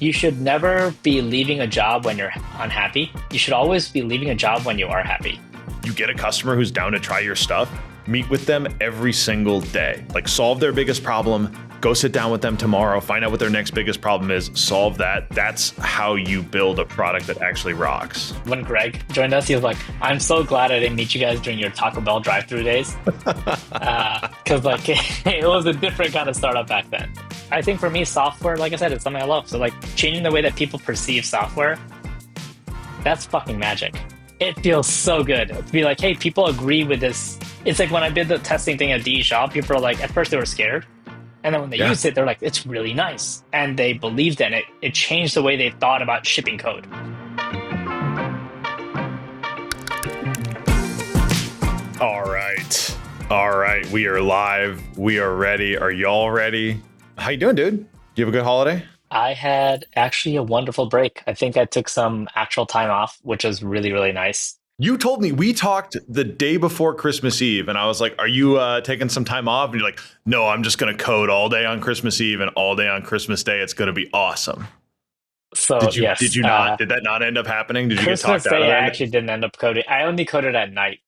You should never be leaving a job when you're unhappy. You should always be leaving a job when you are happy. You get a customer who's down to try your stuff, meet with them every single day. Like solve their biggest problem, go sit down with them tomorrow, find out what their next biggest problem is, solve that. That's how you build a product that actually rocks. When Greg joined us, he was like, I'm so glad I didn't meet you guys during your Taco Bell drive-through days. Because like it was a different kind of startup back then. I think for me, software, like I said, it's something I love. So like changing the way that people perceive software, that's fucking magic. It feels so good to be like, hey, people agree with this. It's like when I did the testing thing at DE Shop, people are like, at first they were scared. And then when they used it, they're like, it's really nice. And they believed in it. It changed the way they thought about shipping code. All right. All right. We are live. We are ready. Are y'all ready? How you doing, dude? You have a good holiday? I had actually a wonderful break. I think I took some actual time off, which was really, really nice. You told me, we talked the day before Christmas Eve, and I was like, are you taking some time off? And you're like, no, I'm just going to code all day on Christmas Eve and all day on Christmas Day. It's going to be awesome. So yes. Did you not? Did that not end up happening? Did you get talked out of that? I actually didn't end up coding. I only coded at night.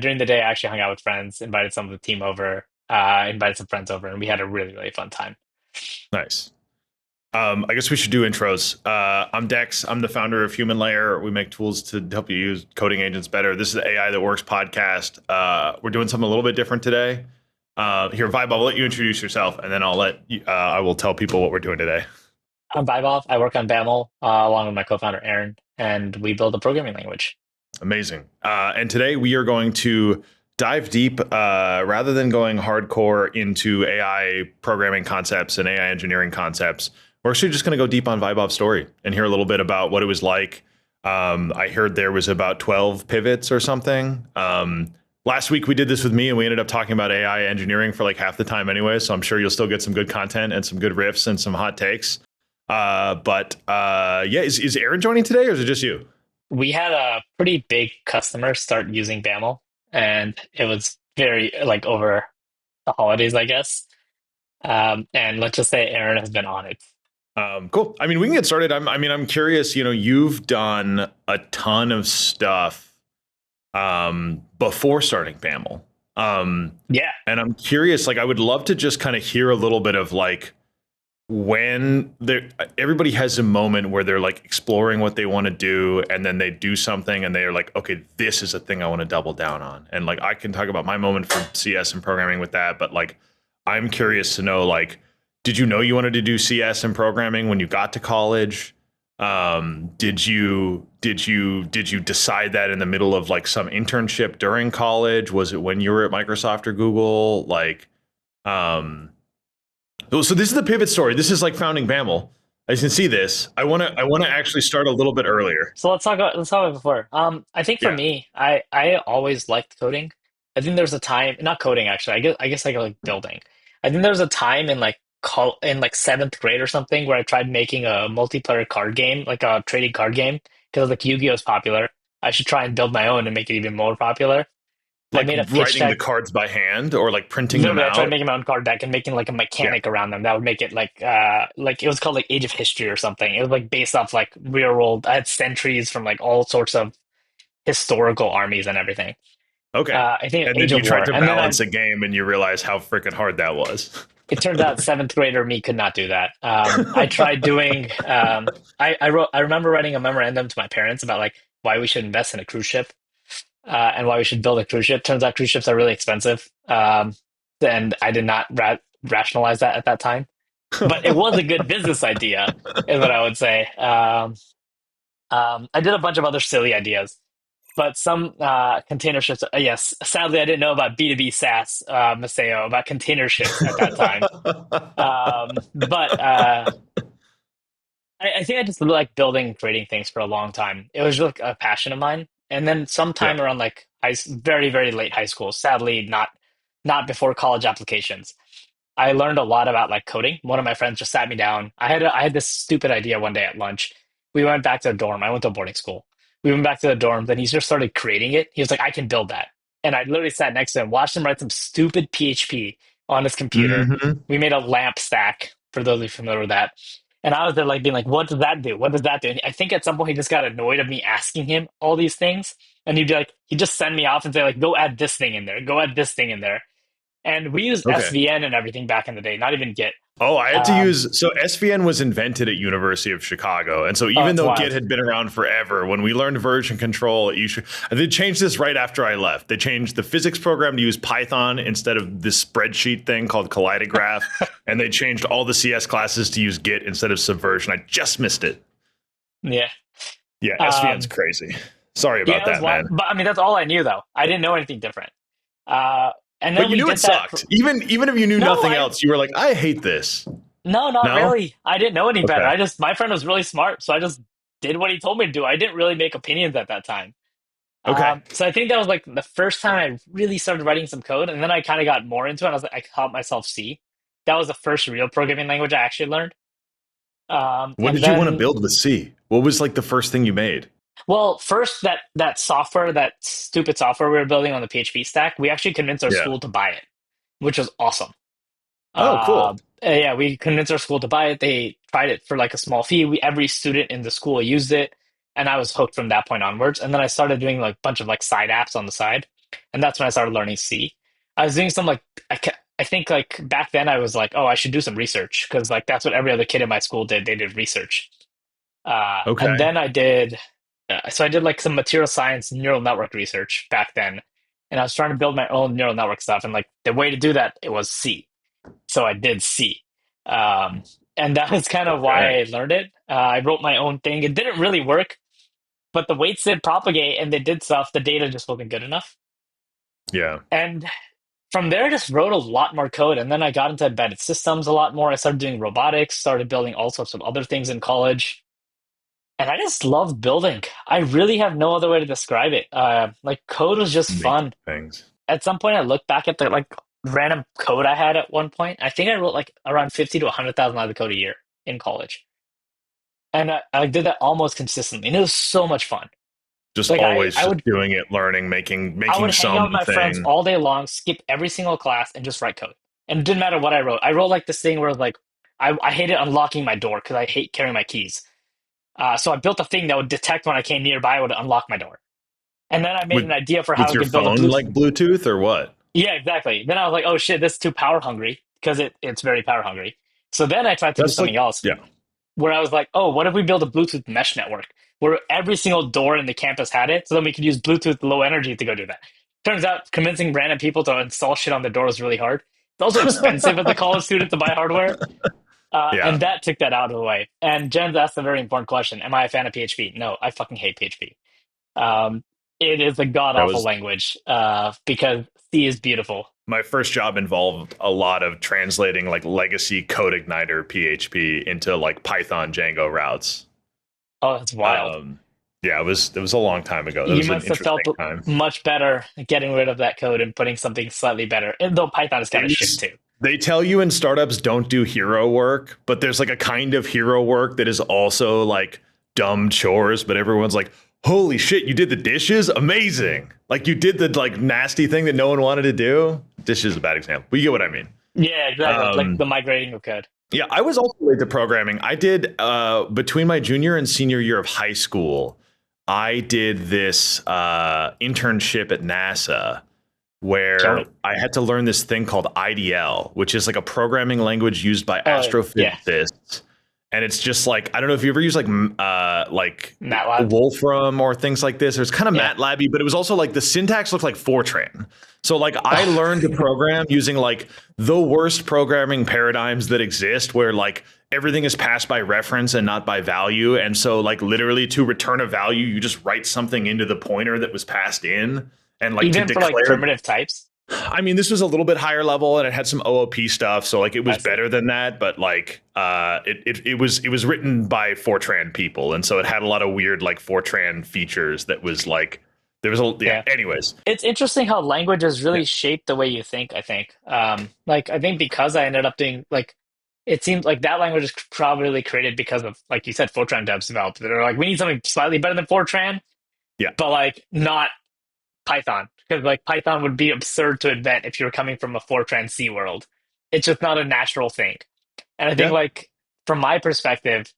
During the day, I actually hung out with friends, invited some of the team over, invited some friends over, and we had a really, really fun time. Nice. I guess we should do intros. I'm Dex. I'm the founder of Human Layer. We make tools to help you use coding agents better. This is the AI That Works podcast. We're doing something a little bit different today. Here, Vaibhav, I'll let you introduce yourself, and then I will tell people what we're doing today. I'm Vaibhav. I work on BAML along with my co-founder Aaron, and we build a programming language. Amazing. And today we are going to dive deep, rather than going hardcore into AI programming concepts and AI engineering concepts. We're actually just going to go deep on Vaibhav's story and hear a little bit about what it was like. I heard there was about 12 pivots or something. Last week we did this with me and we ended up talking about AI engineering for like half the time anyway. So I'm sure you'll still get some good content and some good riffs and some hot takes. Is Aaron joining today or is it just you? We had a pretty big customer start using BAML and it was very like over the holidays, I guess. And let's just say Aaron has been on it. Cool. I mean, we can get started. I'm curious, you've done a ton of stuff before starting BAML. Yeah. And I'm curious, like, I would love to just kind of hear a little bit of like when everybody has a moment where they're like exploring what they want to do and then they do something and they're like, okay, this is a thing I want to double down on. And like, I can talk about my moment for CS and programming with that, but like, I'm curious to know, like, did you know you wanted to do CS and programming when you got to college? Did you decide that in the middle of like some internship during college? Was it when you were at Microsoft or Google? Like, so this is the pivot story. This is like founding BAML. As you can see this, I want to actually start a little bit earlier. So let's talk about before. I think for me, I always liked coding. I think there's a time, not coding actually. I guess I like building. I think there was a time in like seventh grade or something where I tried making a multiplayer card game, like a trading card game, because like Yu-Gi-Oh is popular. I should try and build my own and make it even more popular. Like I made a writing the cards by hand or like printing them out? I tried making my own card deck and making like a mechanic around them that would make it like it was called like Age of History or something. It was like based off like real world. I had sentries from like all sorts of historical armies and everything. Okay. I think and then you tried to balance a game and you realize how freaking hard that was. It turned out seventh grader me could not do that. I tried doing. I remember writing a memorandum to my parents about like why we should invest in a cruise ship, and why we should build a cruise ship. Turns out cruise ships are really expensive, and I did not rationalize that at that time. But it was a good business idea, is what I would say. I did a bunch of other silly ideas. But some container ships, yes, sadly, I didn't know about B2B SaaS, Maseo, about container ships at that time. I think I just like building and creating things for a long time. It was like a passion of mine. And then sometime around like very, very late high school, sadly, not before college applications, I learned a lot about like coding. One of my friends just sat me down. I had this stupid idea one day at lunch. We went back to a dorm. I went to a boarding school. We went back to the dorm, then he just started creating it. He was like, I can build that. And I literally sat next to him, watched him write some stupid PHP on his computer. Mm-hmm. We made a lamp stack, for those of you familiar with that. And I was there like being like, what does that do? What does that do? And I think at some point he just got annoyed of me asking him all these things. And he'd be like, he'd just send me off and say, like, go add this thing in there, go add this thing in there. And we used Okay. SVN and everything back in the day, not even Git. Oh, I had to Um, use so SVN was invented at University of Chicago, and so oh, even it's though Git wild. had been around forever, when we learned version control, they changed this right after I left. They changed the physics program to use Python instead of this spreadsheet thing called Kaleidograph, and they changed all the CS classes to use Git instead of Subversion. I just missed it. Yeah. Yeah, SVN's Um, crazy. Sorry yeah, about it was that, wild. man. But I mean, that's all I knew though. I didn't know anything different. And But then you we knew did it that. For, sucked. Even if you knew no, nothing else, you were like, I hate this. no, not No? really. I didn't know any better. Okay. My friend was really smart. So I just did what he told me to do. I didn't really make opinions at that time. Okay. So I think that was like the first time I really started writing some code, and then I kind of got more into it. I was like, I taught myself C. That was the first real programming language I actually learned. What And did you want to then, build with C? What was like the first thing you made? well, first that software, that stupid software we were building on the PHP stack, we actually convinced our Yeah. school to buy it, which was awesome. Oh, cool. Yeah, we convinced our school to buy it. They tried it for like a small fee. Every student in the school used it, and I was hooked from that point onwards. And then I started doing like a bunch of like side apps on the side, and that's when I started learning C. I was doing some like I think like back then I was like, oh, I should do some research because like that's what every other kid in my school did. They did research, and Okay. then I did like some material science neural network research back then, and I was trying to build my own neural network stuff. And like the way to do that, it was C. So I did C. Um, and that was kind of Okay. why I learned it. I wrote my own thing. It didn't really work, but the weights did propagate and they did stuff. The data just wasn't good enough. Yeah. And from there, I just wrote a lot more code. And then I got into embedded systems a lot more. I started doing robotics, started building all sorts of other things in college. And I just loved building. I really have no other way to describe it. Like code was just Making fun. things. At some point I look back at the like random code I had at one point. I think I wrote like around 50 to 100,000 lines of code a year in college. And I did that almost consistently. And it was so much fun. Just Like always I just would doing it, learning, making I making would hang out with my friends something. all day long, skip every single class and just write code. And it didn't matter what I wrote. I wrote like this thing where like I hated unlocking my door because I hate carrying my keys. So I built a thing that would detect when I came nearby, it would unlock my door. And then I made an idea for how With I your could build a phone Bluetooth. like Bluetooth or what? Yeah, exactly. Then I was like, oh shit, this is too power hungry because it's very power hungry. So then I tried to do That's like something else yeah. where I was like, oh, what if we build a Bluetooth mesh network where every single door in the campus had it? So then we could use Bluetooth low energy to go do that. Turns out convincing random people to install shit on the door was really hard. It's also expensive as a college student to buy hardware. Yeah. And that took that out of the way. And Jen's asked a very important question. Am I a fan of PHP? No, I fucking hate PHP. Um, it is a god That awful was language because C is beautiful. my first job involved a lot of translating like legacy code igniter PHP into like Python Django routes. Oh, that's wild. Um yeah, it was a long time ago. That You was an must have felt interesting time. much better getting rid of that code and putting something slightly better. And though Python is kind of shit It's, too. they tell you in startups don't do hero work, but there's like a kind of hero work that is also like dumb chores, but everyone's like, "Holy shit, you did the dishes? Amazing." Like you did the like nasty thing that no one wanted to do. Dishes is a bad example. But you get what I mean. Yeah, exactly. Like Um the migrating of code. yeah, I was also late to programming. I did between my junior and senior year of high school, I did this internship at NASA Kill where it. I had to learn this thing called IDL, which is like a programming language used by Yeah, astrophysicists. And it's just like I don't know if you ever use like MATLAB. Wolfram or things like this. It was kind of Yeah. MATLAB-y, but it was also like the syntax looked like Fortran. So like I learned to program using like the worst programming paradigms that exist, where like everything is passed by reference and not by value. And so like literally to return a value, you just write something into the pointer that was passed in, and like to Even for like declare. primitive types. I mean, this was a little bit higher level and it had some OOP stuff, so like it was I see. better than that, but like it was written by Fortran people, and so it had a lot of weird like Fortran features that was like there was a yeah. Yeah. Anyways, It's interesting how languages yeah, really shape the way you think, I think. Like I think because I ended up doing like it seems like that language is probably created because of like you said, Fortran devs developed. They're like, we need something slightly better than Fortran, yeah, but like not Python. Because like Python would be absurd to invent if you were coming from a Fortran C world. It's just not a natural thing. And I think yeah. like from my perspective,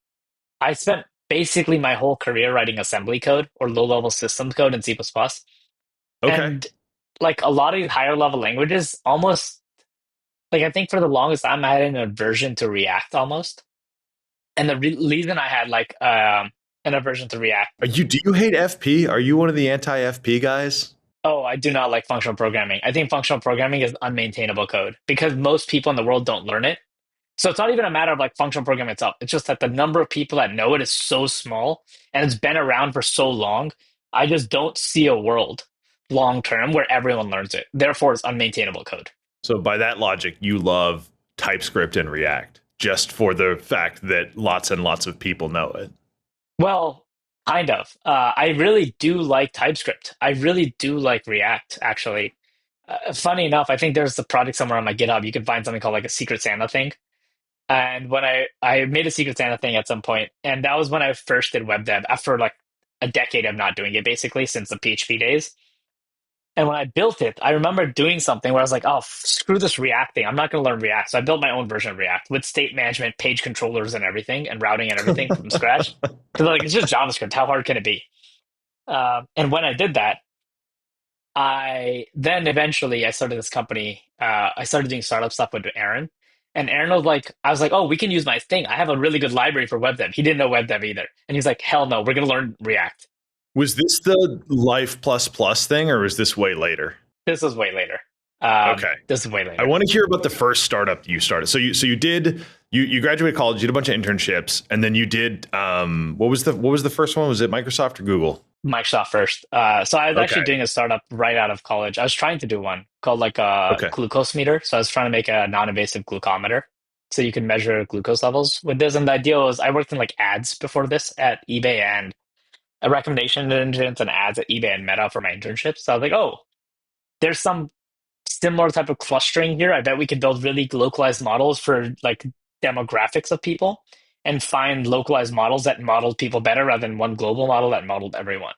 I spent basically my whole career writing assembly code or low-level systems code in C++. Okay. And like a lot of these higher level languages, almost like I think for the longest time I had an aversion to React almost. And the reason I had like an aversion to React, Do you hate FP? Are you one of the anti FP guys? oh, I do not like functional programming. I think functional programming is unmaintainable code because most people in the world don't learn it. So it's not even a matter of like functional programming itself. It's just that the number of people that know it is so small and it's been around for so long. I just don't see a world long term where everyone learns it. Therefore, it's unmaintainable code. So by that logic, you love TypeScript and React just for the fact that lots and lots of people know it. Well, kind of. I really do like TypeScript. I really do like React, actually. Funny enough, I think there's a project somewhere on my GitHub. You can find something called like a Secret Santa thing. And when I made a Secret Santa thing at some point, and that was when I first did web dev after like a decade of not doing it, basically since the PHP days. And when I built it, I remember doing something where I was like, "Oh, screw this React thing. I'm not going to learn React." So I built my own version of React with state management, page controllers, and everything, and routing and everything from scratch. Because like it's just JavaScript. How hard can it be? And when I did that, I then eventually I started this company. I started doing startup stuff with Aaron, and Aaron was like, I was like, oh, we can use my thing. I have a really good library for web dev. He didn't know web dev either, and he's like, hell no, we're gonna learn React. Was this the Life Plus Plus thing, or was this way later? This is way later. Okay. This is way I later. want to hear about the first startup you started. You did you graduated college, you did a bunch of internships, and then you did what was the first one? Was it Microsoft or Google? Microsoft first. So I was actually Okay. doing a startup right out of college. I was trying to do one called like a Okay. glucose meter. So I was trying to make a non-invasive glucometer so you can measure glucose levels with this. And the idea was I worked in like ads before this at eBay and a recommendation engines and ads at eBay and Meta for my internships. So I was like, oh, there's some similar type of clustering here. I bet we could build really localized models for like demographics of people and find localized models that modeled people better rather than one global model that modeled everyone.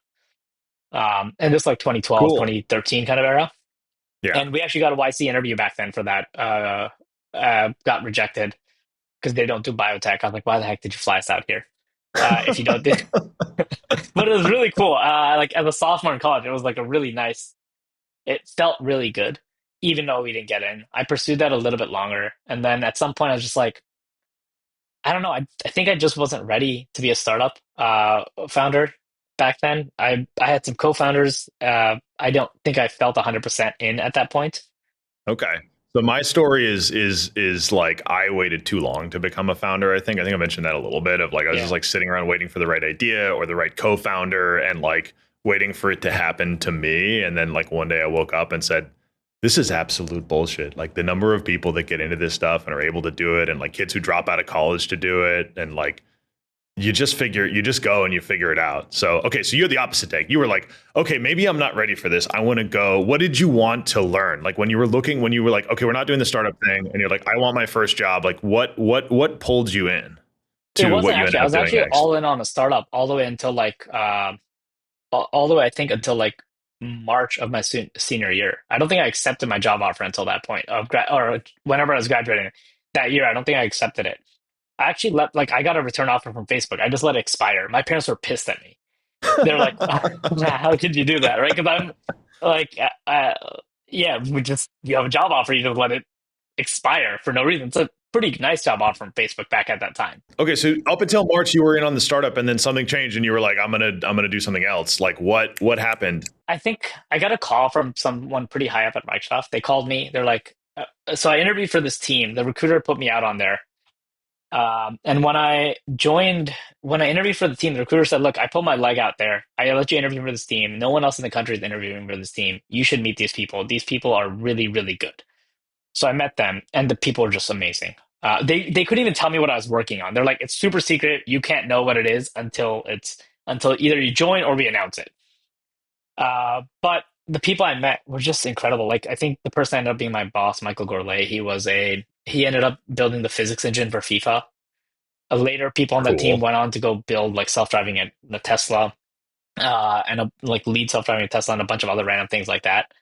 And this like 2012, Cool. 2013 kind of era. Yeah. And we actually got a YC interview back then for that. Got rejected because they don't do biotech. I was like, why the heck did you fly us out here? If you don't do, but it was really cool. Like as a sophomore in college, it was like a really nice. It felt really good, even though we didn't get in. I pursued that a little bit longer, and then at some point, I was just like, I don't know. I think I just wasn't ready to be a startup founder back then. I had some co-founders. I don't think I felt 100% in at that point. Okay. So my story is like I waited too long to become a founder. I think I mentioned that a little bit of like I was Yeah. just like sitting around waiting for the right idea or the right co-founder and like waiting for it to happen to me. And then like one day I woke up and said, this is absolute bullshit. Like the number of people that get into this stuff and are able to do it and like kids who drop out of college to do it and like you just go and you figure it out. So, okay, so you had the opposite take. You were like, okay, maybe I'm not ready for this. I want to go. What did you want to learn? Like when you were like, okay, we're not doing the startup thing, and you're like, I want my first job. Like what pulled you in It to wasn't what you actually. ended I up was doing actually next? all in on a startup all the way until like all the way I think until like March of my senior year. I don't think I accepted my job offer until that point of or whenever I was graduating that year. I don't think I accepted it. I actually let like I got a return offer from Facebook. I just let it expire. My parents were pissed at me. They're like, "How could you do that?" Right? Because I'm like, yeah, we just you have a job offer, you just let it expire for no reason. It's a pretty nice job offer from Facebook back at that time. Okay, so up until March, you were in on the startup, and then something changed, and you were like, I'm gonna do something else. Like what happened? I think I got a call from someone pretty high up at Microsoft. They called me. They're like, so I interviewed for this team. The recruiter put me out on there. And when I interviewed for the team, the recruiter said, "Look, I put my leg out there. I let you interview for this team. No one else in the country is interviewing for this team. You should meet these people. These people are really, really good." So I met them, and the people are just amazing. They couldn't even tell me what I was working on. They're like, "It's super secret. You can't know what it is until either you join or we announce it." But the people I met were just incredible. Like I think the person ended up being my boss, Michael Gourlay. He ended up building the physics engine for FIFA. Later, people on that team Cool. went on to go build like self-driving at the Tesla, and like lead self-driving at Tesla and a bunch of other random things like that.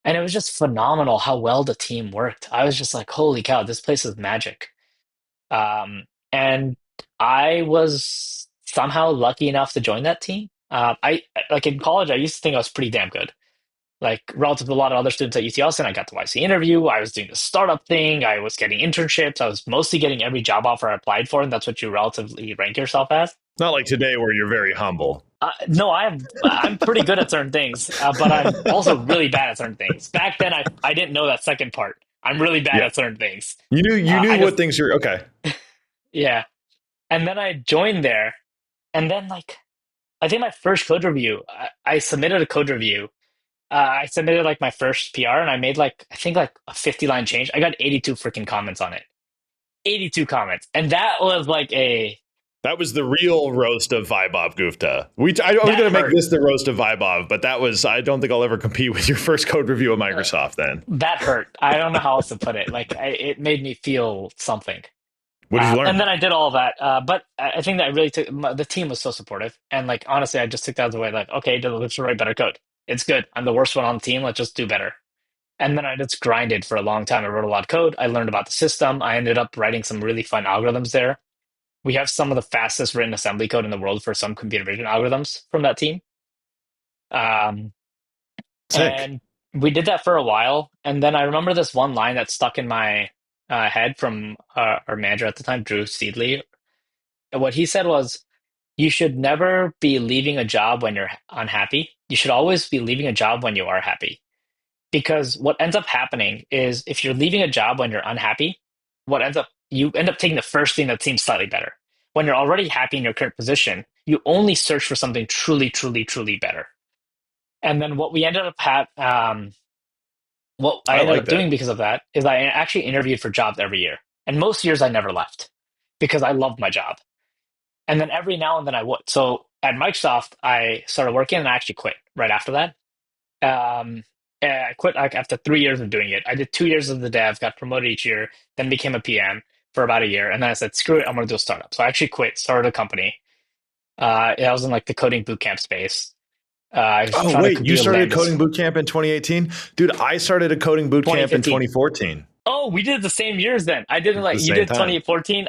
And it was just phenomenal how well the team worked. I was just like, holy cow, this place is magic. Um, and I was somehow lucky enough to join that team. Like in college, I used to think I was pretty damn good. Like relative to a lot of other students at UT Austin, I got the YC interview. I was doing the startup thing. I was getting internships. I was mostly getting every job offer I applied for, and that's what you relatively rank yourself as. Not like today where you're very humble. No, I'm pretty good at certain things, but I'm also really bad at certain things. Back then, I didn't know that second part. I'm really bad Yeah. at certain things. You knew I what just things you're okay. Yeah, and then I joined there, and then like I think my first code review, I submitted a code review. I submitted like my first PR, and I made like I think like a 50-line change. I got 82 freaking comments on it. 82 comments, and that was like a That was the real roast of Vaibhav Gupta. I was that going to make hurt. this the roast of Vaibhav, but that was, I don't think I'll ever compete with your first code review of Uh, Microsoft then. that hurt. I don't know how else to put it. Like it made me feel something. What did you And learn? then I did all of that. But I think that I really took the team was so supportive. And like, honestly, I just took that as a way like, okay, let's write better code. It's good. I'm the worst one on the team. Let's just do better. And then I just grinded for a long time. I wrote a lot of code. I learned about the system. I ended up writing some really fun algorithms there. We have some of the fastest written assembly code in the world for some computer vision algorithms from that team. Um, Sick. and we did that for a while. And then I remember this one line that stuck in my head from our manager at the time, Drew Seedley. And what he said was, you should never be leaving a job when you're unhappy. You should always be leaving a job when you are happy. Because what ends up happening is if you're leaving a job when you're unhappy, you end up taking the first thing that seems slightly better. When you're already happy in your current position, you only search for something truly, truly, truly better. And then what I I ended like up that. doing because of that is I actually interviewed for jobs every year. And most years I never left because I loved my job. And then every now and then I would. So at Microsoft, I started working and I actually quit right after that. And I quit like after 3 years of doing it. I did 2 years as the dev, got promoted each year, then became a PM for about a year. And then I said, screw it, I'm going to do a startup. So I actually quit, started a company. I was in like the coding bootcamp space. I was Oh, trying to wait, you be a started Lambdas coding boot camp in 2018? Dude, I started a coding boot camp in 2015. 2014. Oh, we did the same years then. I didn't It's like the you same did time. 2014.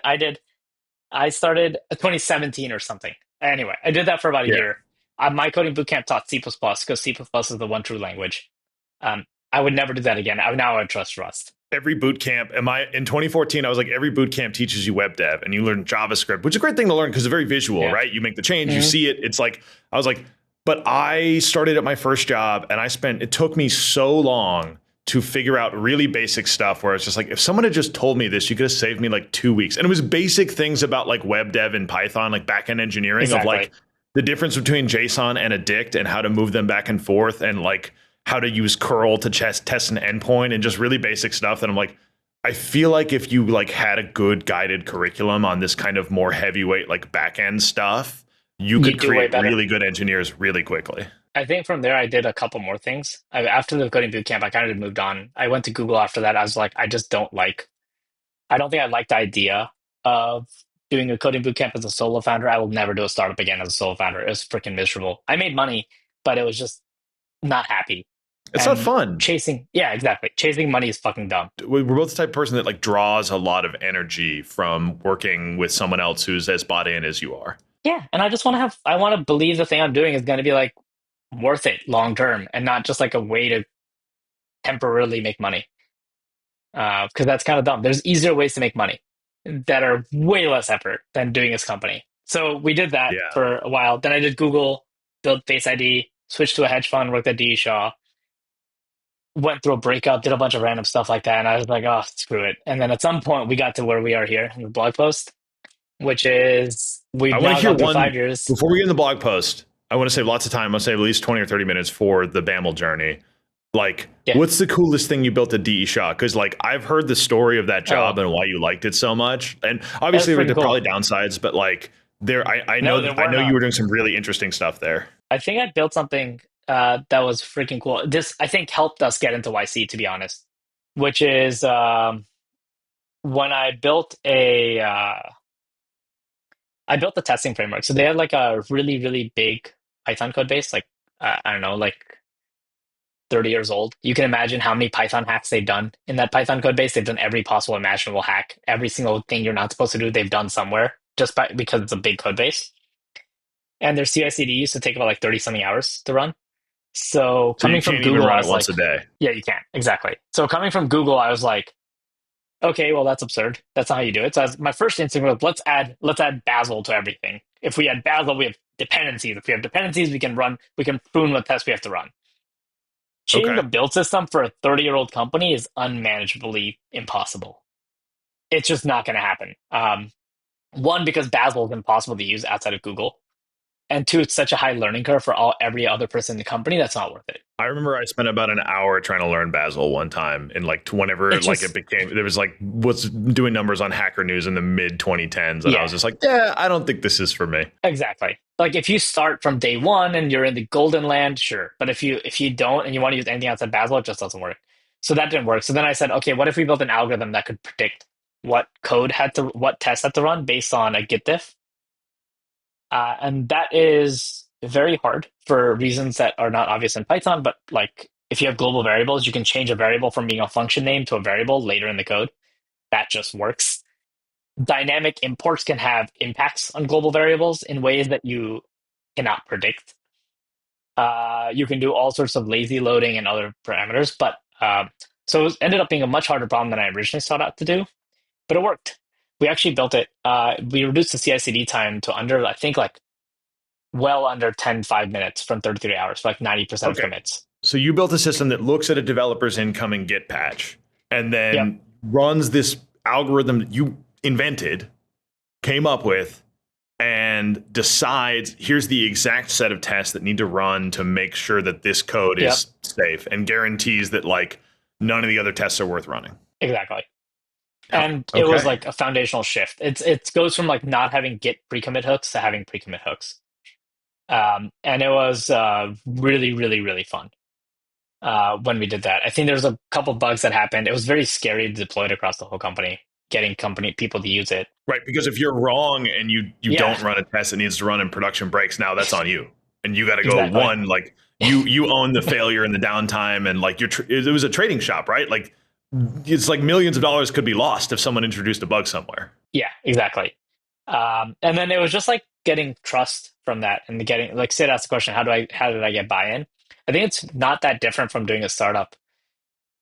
I started 2017 or something. Anyway, I did that for about a Yeah. year. My coding bootcamp taught C++ because C++ is the one true language. I would never do that again. Now I would trust Rust. Every boot camp, in 2014, I was like, every boot camp teaches you web dev and you learn JavaScript, which is a great thing to learn because it's very visual, Yeah. right? You make the change, you Hmm. see it. It's like, I was like, but I started at my first job and it took me so long to figure out really basic stuff where it's just like, if someone had just told me this, you could have saved me like 2 weeks. And it was basic things about like web dev and Python, like backend engineering of Exactly. like the difference between JSON and a dict and how to move them back and forth and like how to use curl to test an endpoint and just really basic stuff that I'm like, I feel like if you like had a good guided curriculum on this kind of more heavyweight like back end stuff, you You could do way create better. really good engineers really quickly. I think from there I did a couple more things. After the coding bootcamp, I kind of moved on. I went to Google after that. I was like, I don't think I like the idea of doing a coding bootcamp as a solo founder. I will never do a startup again as a solo founder. It was freaking miserable. I made money, but it was just not happy. It's not And fun. yeah, exactly. Chasing money is fucking dumb. We're both the type of person that like draws a lot of energy from working with someone else who's as bought in as you are. Yeah, and I want to believe the thing I'm doing is going to be like worth it long term and not just like a way to temporarily make money. Because that's kind of dumb. There's easier ways to make money that are way less effort than doing this company. So we did that Yeah. for a while. Then I did Google, built Face ID, switched to a hedge fund, worked at DE Shaw, went through a breakup, did a bunch of random stuff like that. And I was like, oh, screw it. And then at some point, we got to where we are here in the blog post, which is I we've want to now hear gone through one 5 years. before we get in the blog post. I want to save lots of time. I want to save at least 20 or 30 minutes for the BAML journey. Like, Yeah. what's the coolest thing you built at DE Shaw? Because like I've heard the story of that Oh, job and why you liked it so much. And that's obviously freaking there are cool. probably downsides, but like No, there I were know you none. were doing some really interesting stuff there. I think I built something that was freaking cool. This, I think, helped us get into YC, to be honest, which is when I built the testing framework. So they had like a really, really big Python code base, like I don't know, like 30 years old. You can imagine how many Python hacks they've done in that Python code base. They've done every possible imaginable hack. Every single thing you're not supposed to do, they've done somewhere because it's a big code base. And their CI/CD used to take about like 30 something hours to run. So So you coming from can't even Google, I run it was once like, a day. yeah, you can. Exactly. So coming from Google, I was like, okay, well, that's absurd. That's not how you do it. So my first instinct was let's add Bazel to everything. If we add Bazel, we have dependencies. If we have dependencies, we can prune what tests we have to run. Changing the Okay. build system for a 30-year-old company is unmanageably impossible. It's just not going to happen. One, because Bazel is impossible to use outside of Google. And two, it's such a high learning curve for every other person in the company that's not worth it. I remember I spent about an hour trying to learn Bazel one time, and like whenever It's like it just, became, there was like was doing numbers on Hacker News in the mid 2010s, and I yeah, was just like, yeah, I don't think this is for me. exactly. Like if you start from day one and you're in the golden land, sure. But if you don't and you want to use anything outside Bazel, it just doesn't work. So that didn't work. So then I said, okay, what if we built an algorithm that could predict what test had to run based on a Git diff? And that is very hard for reasons that are not obvious in Python. But like if you have global variables, you can change a variable from being a function name to a variable later in the code. That just works. Dynamic imports can have impacts on global variables in ways that you cannot predict. You can do all sorts of lazy loading and other parameters, but so it ended up being a much harder problem than I originally sought out to do, but it worked. We actually built it. We reduced the CI/CD time to under, I think, like well under 5 minutes from 33 hours, for like 90% of Okay. commits. So you built a system that looks at a developer's incoming Git patch and Yep. then runs this algorithm that you invented, came up with, and decides here's the exact set of tests that need to run to make sure that this code Yep. is safe and guarantees that like none of the other tests are worth running. Exactly. Oh, And it was okay. like a foundational shift. It goes from like not having Git pre-commit hooks to having pre-commit hooks. And it was really, really, really fun when we did that. I think there's a couple bugs that happened. It was very scary to deploy it across the whole company, getting company people to use it. Right, because if you're wrong and you Yeah, don't run a test that needs to run in production breaks, now that's on you, and you got to go exactly. one like you own the failure and the downtime, and like it was a trading shop, right? Like it's like millions of dollars could be lost if someone introduced a bug somewhere. Yeah, exactly. And then it was just like getting trust from that and getting like Sid asked the question, how did I get buy-in? I think it's not that different from doing a startup.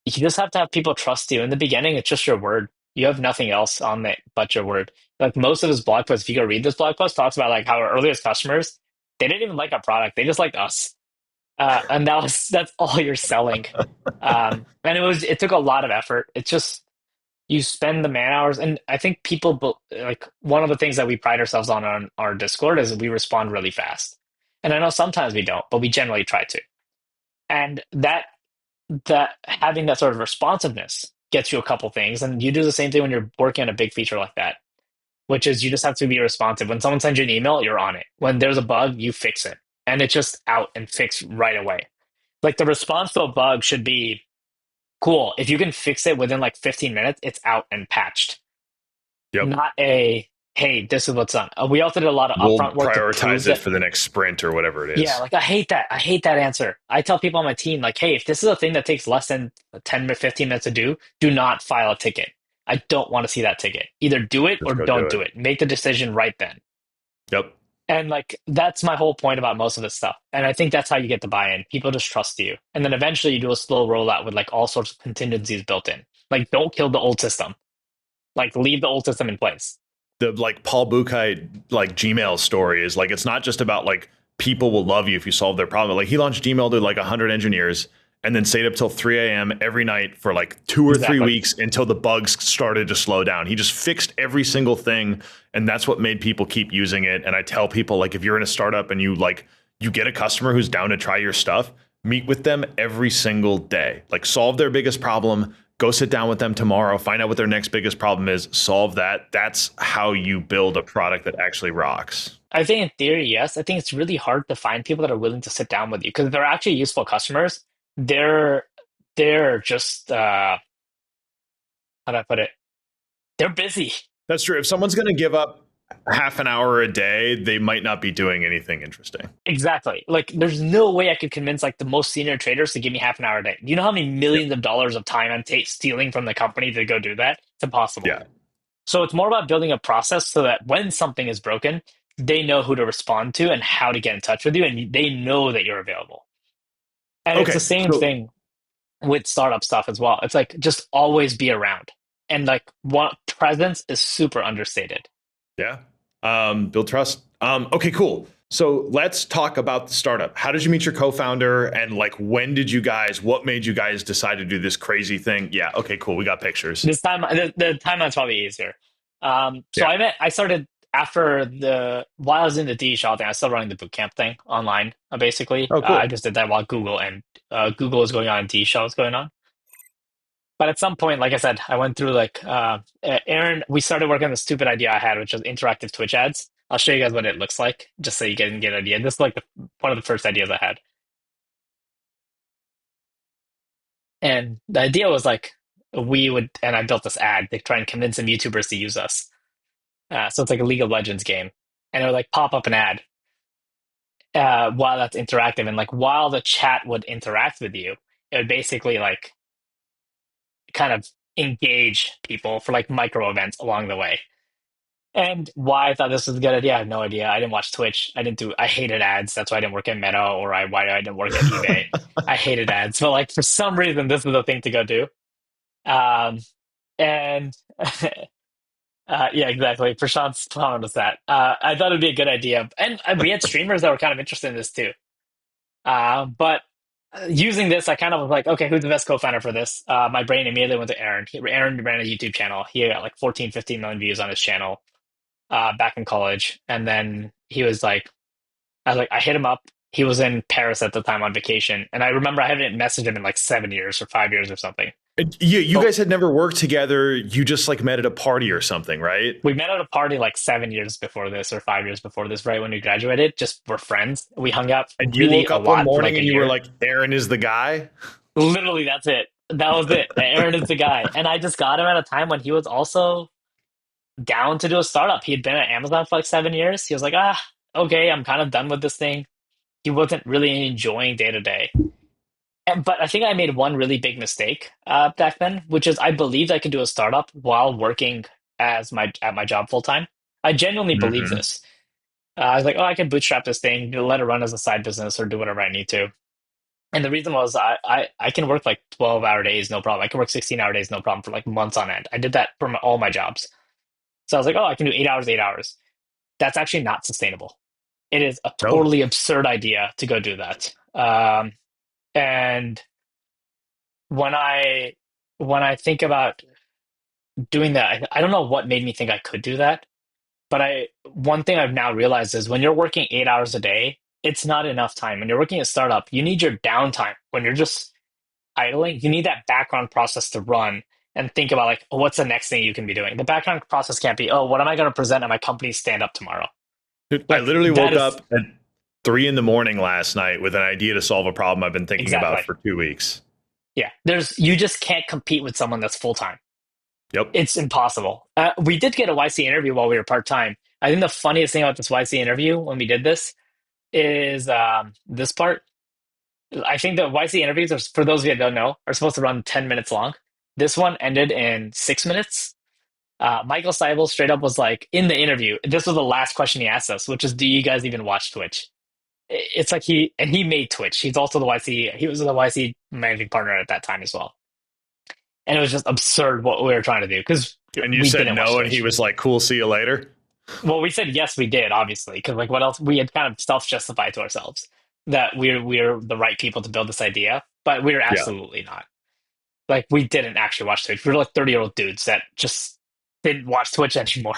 You just have to have people trust you. In the beginning, it's just your word. You have nothing else on it but your word. Like most of his blog posts, if you go read this blog post, talks about like how our earliest customers, they didn't even like our product. They just liked us. And that's all you're selling. And it took a lot of effort. It's just you spend the man hours, and I think like one of the things that we pride ourselves on our Discord is we respond really fast. And I know sometimes we don't, but we generally try to. And that having that sort of responsiveness gets you a couple things, and you do the same thing when you're working on a big feature like that, which is you just have to be responsive. When someone sends you an email, you're on it. When there's a bug, you fix it, and it's just out and fixed right away. Like the response to a bug should be cool. If you can fix it within like 15 minutes, it's out and patched. Yep, Not a, hey, this is what's done. We also did a lot of we'll upfront work to prove prioritize it that. for the next sprint or whatever it Yeah, is. like I hate that. I hate that answer. I tell people on my team, like, hey, if this is a thing that takes less than 10 or 15 minutes to do not file a ticket. I don't want to see that ticket. Either do it or Just go do don't it. do it. Make the decision right then. Yep. And like that's my whole point about most of this stuff. And I think that's how you get the buy-in. People just trust you. And then eventually you do a slow rollout with like all sorts of contingencies built in. Like don't kill the old system. Like leave the old system in place. The like Paul Buchheit like Gmail story is like it's not just about like people will love you if you solve their problem. Like he launched Gmail to like 100 engineers and then stayed up till 3 a.m. every night for like 2 or 3 Exactly. weeks until the bugs started to slow down. He just fixed every single thing, and that's what made people keep using it. And I tell people like if you're in a startup and you get a customer who's down to try your stuff, meet with them every single day. Like solve their biggest problem. Go sit down with them tomorrow, find out what their next biggest problem is, solve that. That's how you build a product that actually rocks. I think in theory, yes. I think it's really hard to find people that are willing to sit down with you because they're actually useful customers. They're they're just how do I put it? They're busy. That's true. If someone's going to give up half an hour a day, they might not be doing anything interesting. Exactly. Like, there's no way I could convince like the most senior traders to give me half an hour a day. Do you know how many Yep. millions of dollars of time I'm stealing from the company to go do that? It's impossible. Yeah. So it's more about building a process so that when something is broken, they know who to respond to and how to get in touch with you, and they know that you're available. And it's the Okay. same So thing with startup stuff as well. It's like just always be around. And like one presence is super understated. yeah, build trust. Okay, cool. So let's talk about the startup. How did you meet your co-founder, and like when did you guys? What made you guys decide to do this crazy thing? Yeah. Okay, cool. We got pictures. This time, the timeline's probably easier. So Yeah. I started after while I was in the D shell thing, I was still running the bootcamp thing online, basically. Oh, I cool. just did that while Google was going on and D shell was going on. But at some point, like I said, I went through like Aaron. We started working on the stupid idea I had, which was interactive Twitch ads. I'll show you guys what it looks like, just so you can get an idea. This is like one of the first ideas I had, and the idea was like and I built this ad to try and convince some YouTubers to use us. So it's like a League of Legends game, and it would like pop up an ad while that's interactive, and like while the chat would interact with you, it would basically like kind of engage people for like micro events along the way. And why I thought this was a good idea, I have no idea. I didn't watch Twitch. I hated ads. That's why I didn't work at Meta why I didn't work at eBay. I hated ads. But like for some reason, this was the thing to go do. Um, and yeah, exactly. Prashant's telling us that. I thought it'd be a good idea. And we had streamers that were kind of interested in this too. But using this, I kind of was like, okay, who's the best co-founder for this? My brain immediately went to Aaron. Aaron ran a YouTube channel. He got like 14, 15 million views on his channel back in college. And then I hit him up. He was in Paris at the time on vacation. And I remember I haven't messaged him in like 7 years or 5 years or something. You But guys had never worked together. You just like met at a party or something, right? we met at a party like 7 years before this or 5 years before this, right when we graduated. Just we're friends. We hung out And you really woke a up one lot for morning like a and you were year. like, Aaron is the guy. Literally, that's it. That was it. Aaron is the guy. And I just got him at a time when he was also down to do a startup. He had been at Amazon for like 7 years. He was like, okay, I'm kind of done with this thing. He wasn't really enjoying day to day. But I think I made one really big mistake back then, which is I believed I could do a startup while working at my job full time. I genuinely believe Hmm. this. I was like, oh, I can bootstrap this thing, let it run as a side business or do whatever I need to. And the reason was I can work like 12-hour days, no problem. I can work 16-hour days, no problem for like months on end. I did that for all my jobs. So I was like, oh, I can do 8 hours, 8 hours. That's actually not sustainable. It is a No. totally absurd idea to go do that. And when I think about doing that, I don't know what made me think I could do that. But one thing I've now realized is when you're working 8 hours a day, it's not enough time. When you're working at a startup, you need your downtime. When you're just idling, you need that background process to run and think about like, oh, what's the next thing you can be doing? The background process can't be, oh, what am I going to present at my company's stand up tomorrow? Dude, I Like literally that woke is up at 3 in the morning last night with an idea to solve a problem I've been thinking about exactly. for 2 weeks. Yeah. You just can't compete with someone that's full time. Yep. It's impossible. We did get a YC interview while we were part time. I think the funniest thing about this YC interview when we did this is this part. I think the YC interviews, for those of you that don't know, are supposed to run 10 minutes long. This one ended in 6 minutes. Michael Seibel straight up was like, in the interview, this was the last question he asked us, which is, do you guys even watch Twitch? It's like he made Twitch. He was the YC managing partner at that time as well. And it was just absurd what we were trying to do because And you we said didn't watch no, and he Twitch. was like, cool, see you later. Well, we said yes, we did, obviously, because like what else? We had kind of self-justified to ourselves that we're the right people to build this idea, but we were Yeah. absolutely not. Like we didn't actually watch Twitch. We were like 30-year-old dudes that just didn't watch Twitch anymore.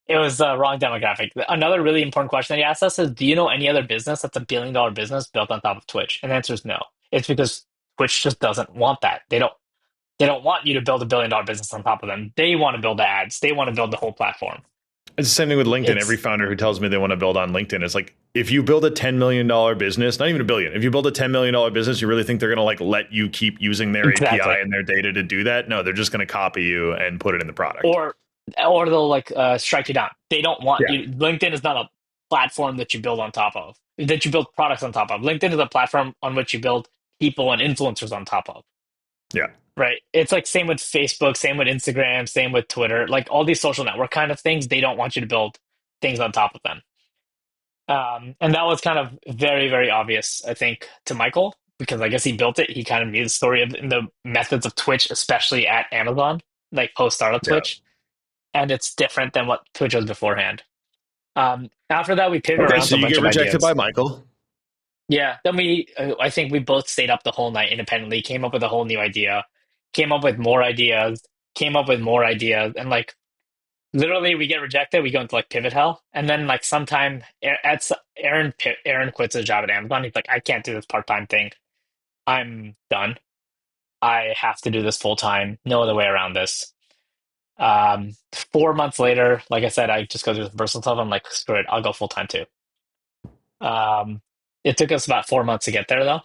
It was the wrong demographic. Another really important question that he asked us is, do you know any other business that's $1 billion business built on top of Twitch? And the answer is no. It's because Twitch just doesn't want that. They don't want you to build $1 billion business on top of them. They want to build the ads. They want to build the whole platform. It's the same thing with LinkedIn. Every It's founder who tells me they want to build on LinkedIn is like, if you build a $10 million business, not even a billion, if you build a $10 million business, you really think they're going to like let you keep using their exactly. API and their data to do that? No, they're just going to copy you and put it in the product. Or or they'll like strike you down. They don't want Yeah. you. LinkedIn is not a platform that you build on top of, that you build products on top of. LinkedIn is a platform on which you build people and influencers on top of. Yeah. Right. It's like same with Facebook, same with Instagram, same with Twitter. Like all these social network kind of things, they don't want you to build things on top of them. And that was kind of very, very obvious, I think, to Michael, because I guess he built it. He kind of knew the story of the methods of Twitch, especially at Amazon, like post startup Yeah. Twitch. And it's different than what Twitch was beforehand. After that, we pivoted Okay, around so to a you bunch get of rejected by ideas. Michael. Yeah. Then I think we both stayed up the whole night independently, came up with a whole new idea, came up with more ideas, came up with more ideas. And like literally, we get rejected, we go into like pivot hell. And then like sometime Aaron quits his job at Amazon. He's like, I can't do this part-time thing. I'm done. I have to do this full time. No other way around this. 4 months later, like I said, I just go through the personal stuff. I'm like, screw it, I'll go full time too. Um, it took us about 4 months to get there, though.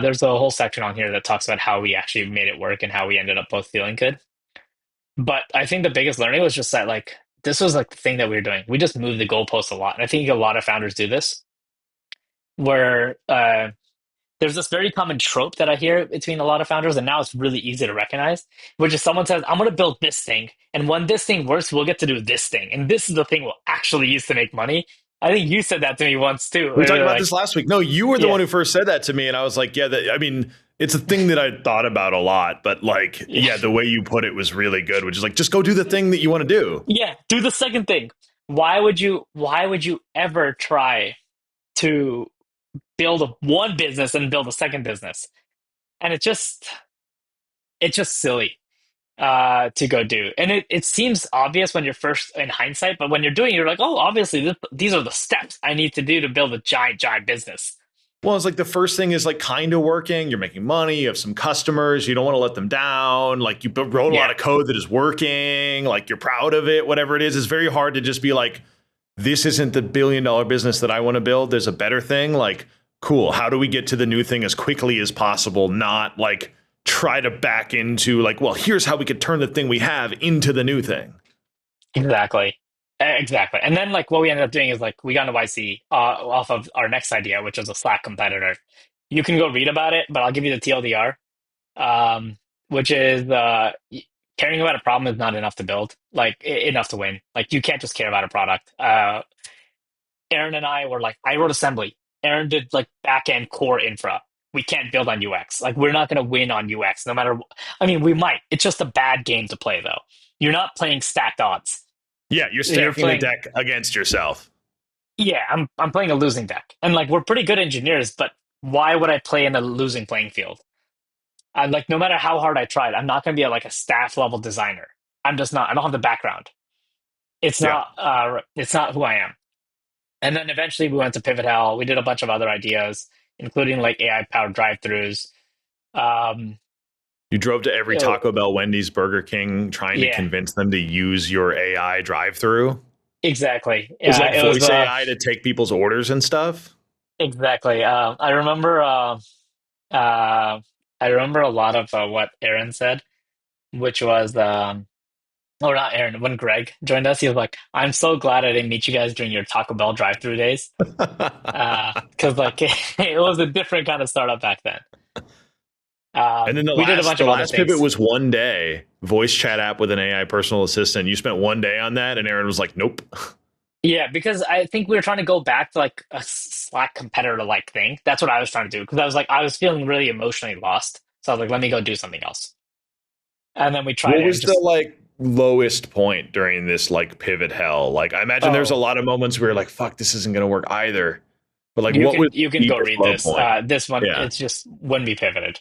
There's a whole section on here that talks about how we actually made it work and how we ended up both feeling good. But I think the biggest learning was just that, like, this was like the thing that we were doing. We just moved the goalposts a lot. And I think a lot of founders do this, where there's this very common trope that I hear between a lot of founders, and now it's really easy to recognize, which is someone says, I'm going to build this thing, and when this thing works, we'll get to do this thing, and this is the thing we'll actually use to make money. I think you said that to me once too, We where talked you're about like, this last week. No, you were the yeah, one who first said that to me, and I was like, yeah, I mean, it's a thing that I thought about a lot, but like, yeah, yeah, the way you put it was really good, which is like, just go do the thing that you want to do. yeah, do the second thing. Why would you ever try to build one business and build a second business? And it's just silly to go do. And it seems obvious when you're first in hindsight, but when you're doing it, you're like, oh, obviously these are the steps I need to do to build a giant, giant business. Well, it's like the first thing is like kind of working. You're making money. You have some customers. You don't want to let them down. Like you wrote a lot Yeah, of code that is working. Like you're proud of it. Whatever it is, it's very hard to just be like, this isn't the $1 billion business that I want to build. There's a better thing. Like, cool. How do we get to the new thing as quickly as possible? Not like try to back into like, well, here's how we could turn the thing we have into the new thing. exactly. Exactly. And then like what we ended up doing is like we got into YC off of our next idea, which was a Slack competitor. You can go read about it, but I'll give you the TLDR, which is caring about a problem is not enough to build, like enough to win. Like you can't just care about a product. Aaron and I were like, I wrote assembly. Aaron did like back end core infra. We can't build on UX. Like we're not going to win on UX, no matter. I mean, we might. It's just a bad game to play, though. You're not playing stacked odds. Yeah, you're You're stacking the playing. deck against yourself. Yeah, I'm playing a losing deck, and like we're pretty good engineers, but why would I play in a losing playing field? And like no matter how hard I tried, I'm not going to be like a staff level designer. I'm just not. I don't have the background. It's Yeah. not. It's not who I am. And then eventually we went to Pivot Hell. We did a bunch of other ideas, including like AI powered drive-throughs. Um, You drove to every oh, Taco Bell, Wendy's, Burger King, trying to yeah, convince them to use your AI drive-through. exactly. It was Yeah, like it was voice AI to take people's orders and stuff. exactly. I remember. Uh, I remember a lot of what Aaron said, which was, or not Aaron. When Greg joined us, he was like, "I'm so glad I didn't meet you guys during your Taco Bell drive-through days, because like it was a different kind of startup back then." And then the We did a last bunch the of other last pivot things. was one day, voice chat app with an AI personal assistant. You spent one day on that, and Aaron was like, "Nope." Yeah, because I think we were trying to go back to like a Slack competitor like thing. That's what I was trying to do because I was like, I was feeling really emotionally lost. So I was like, let me go do something else. And then we tried What it and was the just, like lowest point during this like pivot hell? Like, I imagine there's a oh, lot of moments where you're like, "Fuck, this isn't going to work either." But like, you what can was you the can go deepest read low this. point? This one, Yeah. it's just when we pivoted.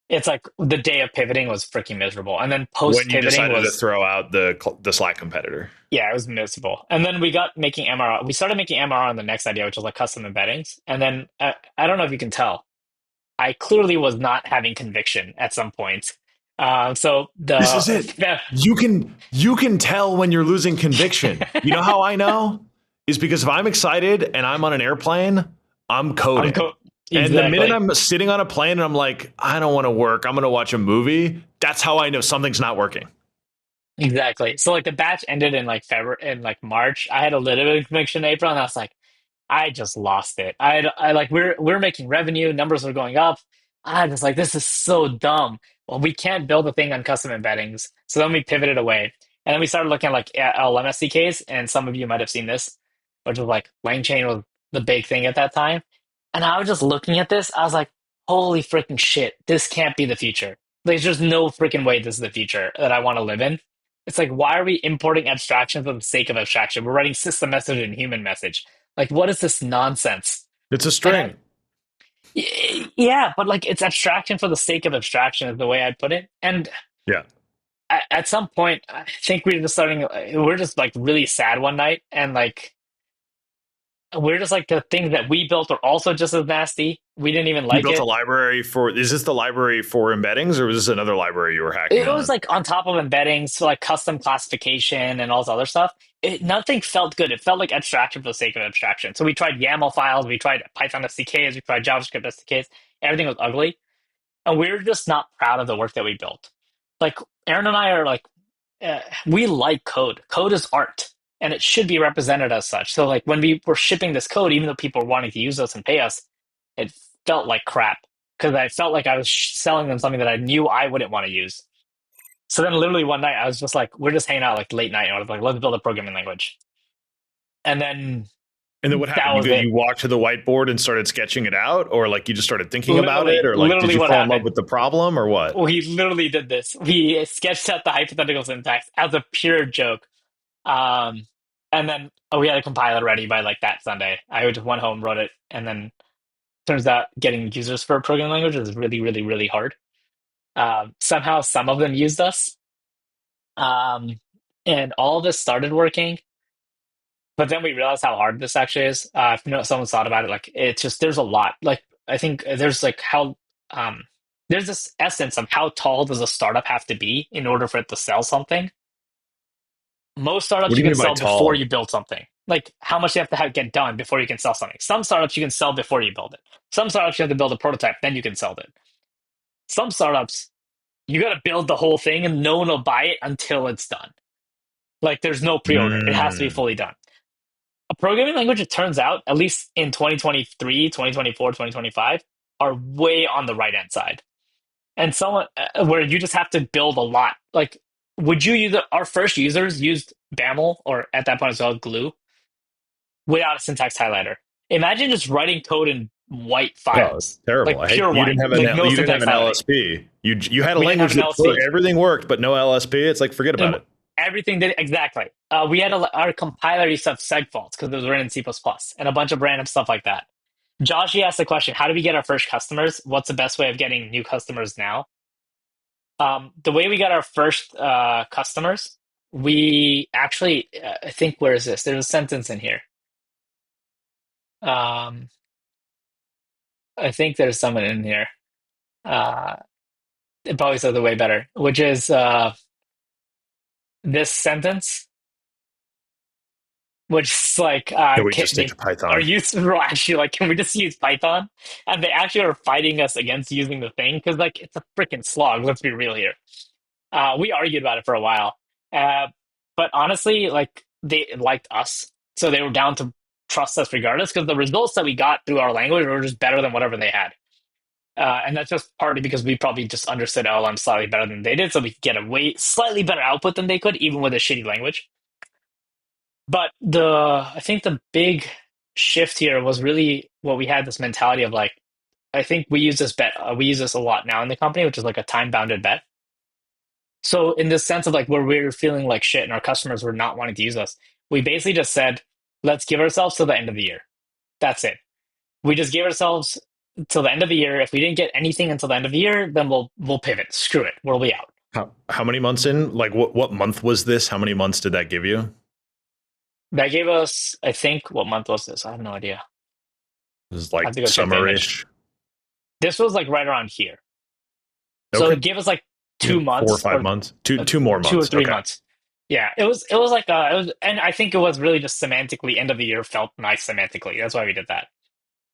It's like the day of pivoting was freaking miserable. And then When post you pivoting decided to was, throw out the Slack competitor. yeah, it was miserable. And then we got making MRR. We started making MRR on the next idea, which was like custom embeddings. And then I don't know if you can tell, I clearly was not having conviction at some point. So This is it. You can tell when you're losing conviction. You know how I know? Is because if I'm excited and I'm on an airplane, I'm I'm coding. And the minute exactly. I'm sitting on a plane and I'm like, I don't want to work, I'm going to watch a movie, that's how I know something's not working. Exactly. So like the batch ended in like February, in like March. I had a little bit of conviction in April, and I was like, I just lost it. I like we're making revenue, numbers are going up. I just like this is so dumb. Well, we can't build a thing on custom embeddings. So then we pivoted away, and then we started looking at like LLM SDKs, and some of you might have seen this, which was like LangChain was the big thing at that time. And I was just looking at this, I was like, holy freaking shit, this can't be the future. There's just no freaking way this is the future that I want to live in. It's like, why are we importing abstraction for the sake of abstraction? We're writing system message and human message. Like, what is this nonsense? It's a And string. yeah, but like, it's abstraction for the sake of abstraction is the way I'd put it. And Yeah. at some point, I think we are just starting. We're just like really sad one night, and like we're just like the things that we built are also just as nasty. We didn't even You like built a it. library for, is this the library for embeddings or was this another library you were hacking It was on? like on top of embeddings, so like custom classification and all this other stuff. Nothing felt good. It felt like abstraction for the sake of abstraction. So we tried YAML files, we tried Python SDKs, we tried JavaScript SDKs. Everything was ugly, and we are just not proud of the work that we built. Like Aaron and I are like, we like code. Code is art, and it should be represented as such. So like when we were shipping this code, even though people were wanting to use us and pay us, it felt like crap because I felt like I was selling them something that I knew I wouldn't want to use. So then literally one night I was just like, we're just hanging out like late night and I was like, let's build a programming language. And then And then what that happened? was it. You walked to the whiteboard and started sketching it out, or like you just started thinking about Literally, it, or like did literally you what fall in love happened. with the problem, or what? We literally did this. We sketched out the hypothetical syntax as a pure joke. Um, and then we had a compiler ready by like that Sunday. I just went home, wrote it, and then turns out getting users for a programming language is really, really, really hard. Somehow some of them used us. Um, and all of this started working. But then we realized how hard this actually is. If you know, someone's thought about it, like it's just there's a lot. Like I think there's like how um, there's this essence of how tall does a startup have to be in order for it to sell something. Most What startups do you you can mean by sell before tall? you build something. Like how much you have to get done before you can sell something. Some startups you can sell before you build it. Some startups you have to build a prototype, then you can sell it. Some startups you got to build the whole thing and no one will buy it until it's done. Like there's no pre-order. It has to be Mm. fully done. A programming language, it turns out, at least in 2023, 2024, 2025, are way on the right hand side. And someone where you just have to build a lot. Like, would you use our first users used BAML or at that point as well, glue without a syntax highlighter? Imagine just writing code in white Oh, it's files, terrible. like I hate pure you white, didn't have like no you didn't have syntax an highlighting. LSP. You had a We didn't have language an that LSP. everything worked, but no LSP. It's like forget about And it. everything did exactly. We had our compiler used to have seg faults because it was written in C++ and a bunch of random stuff like that. Josh, he asked the question, how do we get our first customers? What's the best way of getting new customers now? The way we got our first customers, we actually, I think, where is this? There's a sentence in here. Um, I think there's someone in here. Uh, it probably says it way better, which is this sentence, which is like, Can we just stick to are Python? you actually like, can we just use Python? And they actually are fighting us against using the thing because like it's a freaking slog. Let's be real here. We argued about it for a while, uh, but honestly, like they liked us, so they were down to trust us regardless. Because the results that we got through our language were just better than whatever they had, and that's just partly because we probably just understood LLM slightly better than they did, so we could get a way slightly better output than they could, even with a shitty language. But I think the big shift here was really what we had this mentality of like, I think we use this bet, we use this a lot now in the company, which is like a time bounded bet. So in this sense of like where we're feeling like shit and our customers were not wanting to use us, we basically just said, let's give ourselves till the end of the year. That's it. We just gave ourselves till the end of the year. If we didn't get anything until the end of the year, then we'll pivot. Screw it. We'll be out. How many months in? Like what month was this? How many months did that give you? That gave us, I think, what month was this? I have no idea. It was I like have to go check the image. summerish. This was like right around here. So Okay. it gave us like Yeah, two 4 or months 5 months. uh, Two more 2 or months. 3 Okay. months. Yeah, it was like it was, and I think it was really just semantically end of the year felt nice semantically. That's why we did that.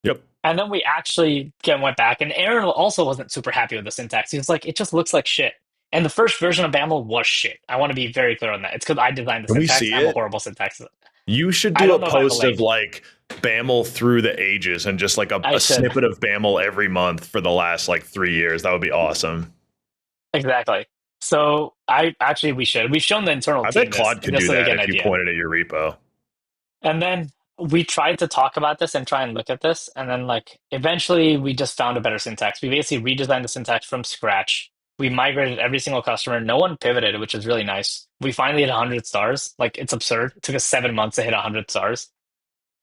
Yep. And then we actually went back, and Aaron also wasn't super happy with the syntax. He was like, it just looks like shit. And the first version of BAML was shit. I want to be very clear on that. It's because I designed the Can we syntax. see I'm a it? horrible syntax. You should I do don't a know if I have a post of link. like BAML through the ages and just like I a should. snippet of BAML every month for the last like 3 years. That would be awesome. Exactly. So I actually we should. We've shown the internal I bet team this Claude could just do so they that get an if you idea. pointed at your repo. And then we tried to talk about this and try and look at this. And then like eventually we just found a better syntax. We basically redesigned the syntax from scratch. We migrated every single customer. No one pivoted, which is really nice. We finally hit 100 stars. Like it's absurd. It took us 7 months to hit 100 stars.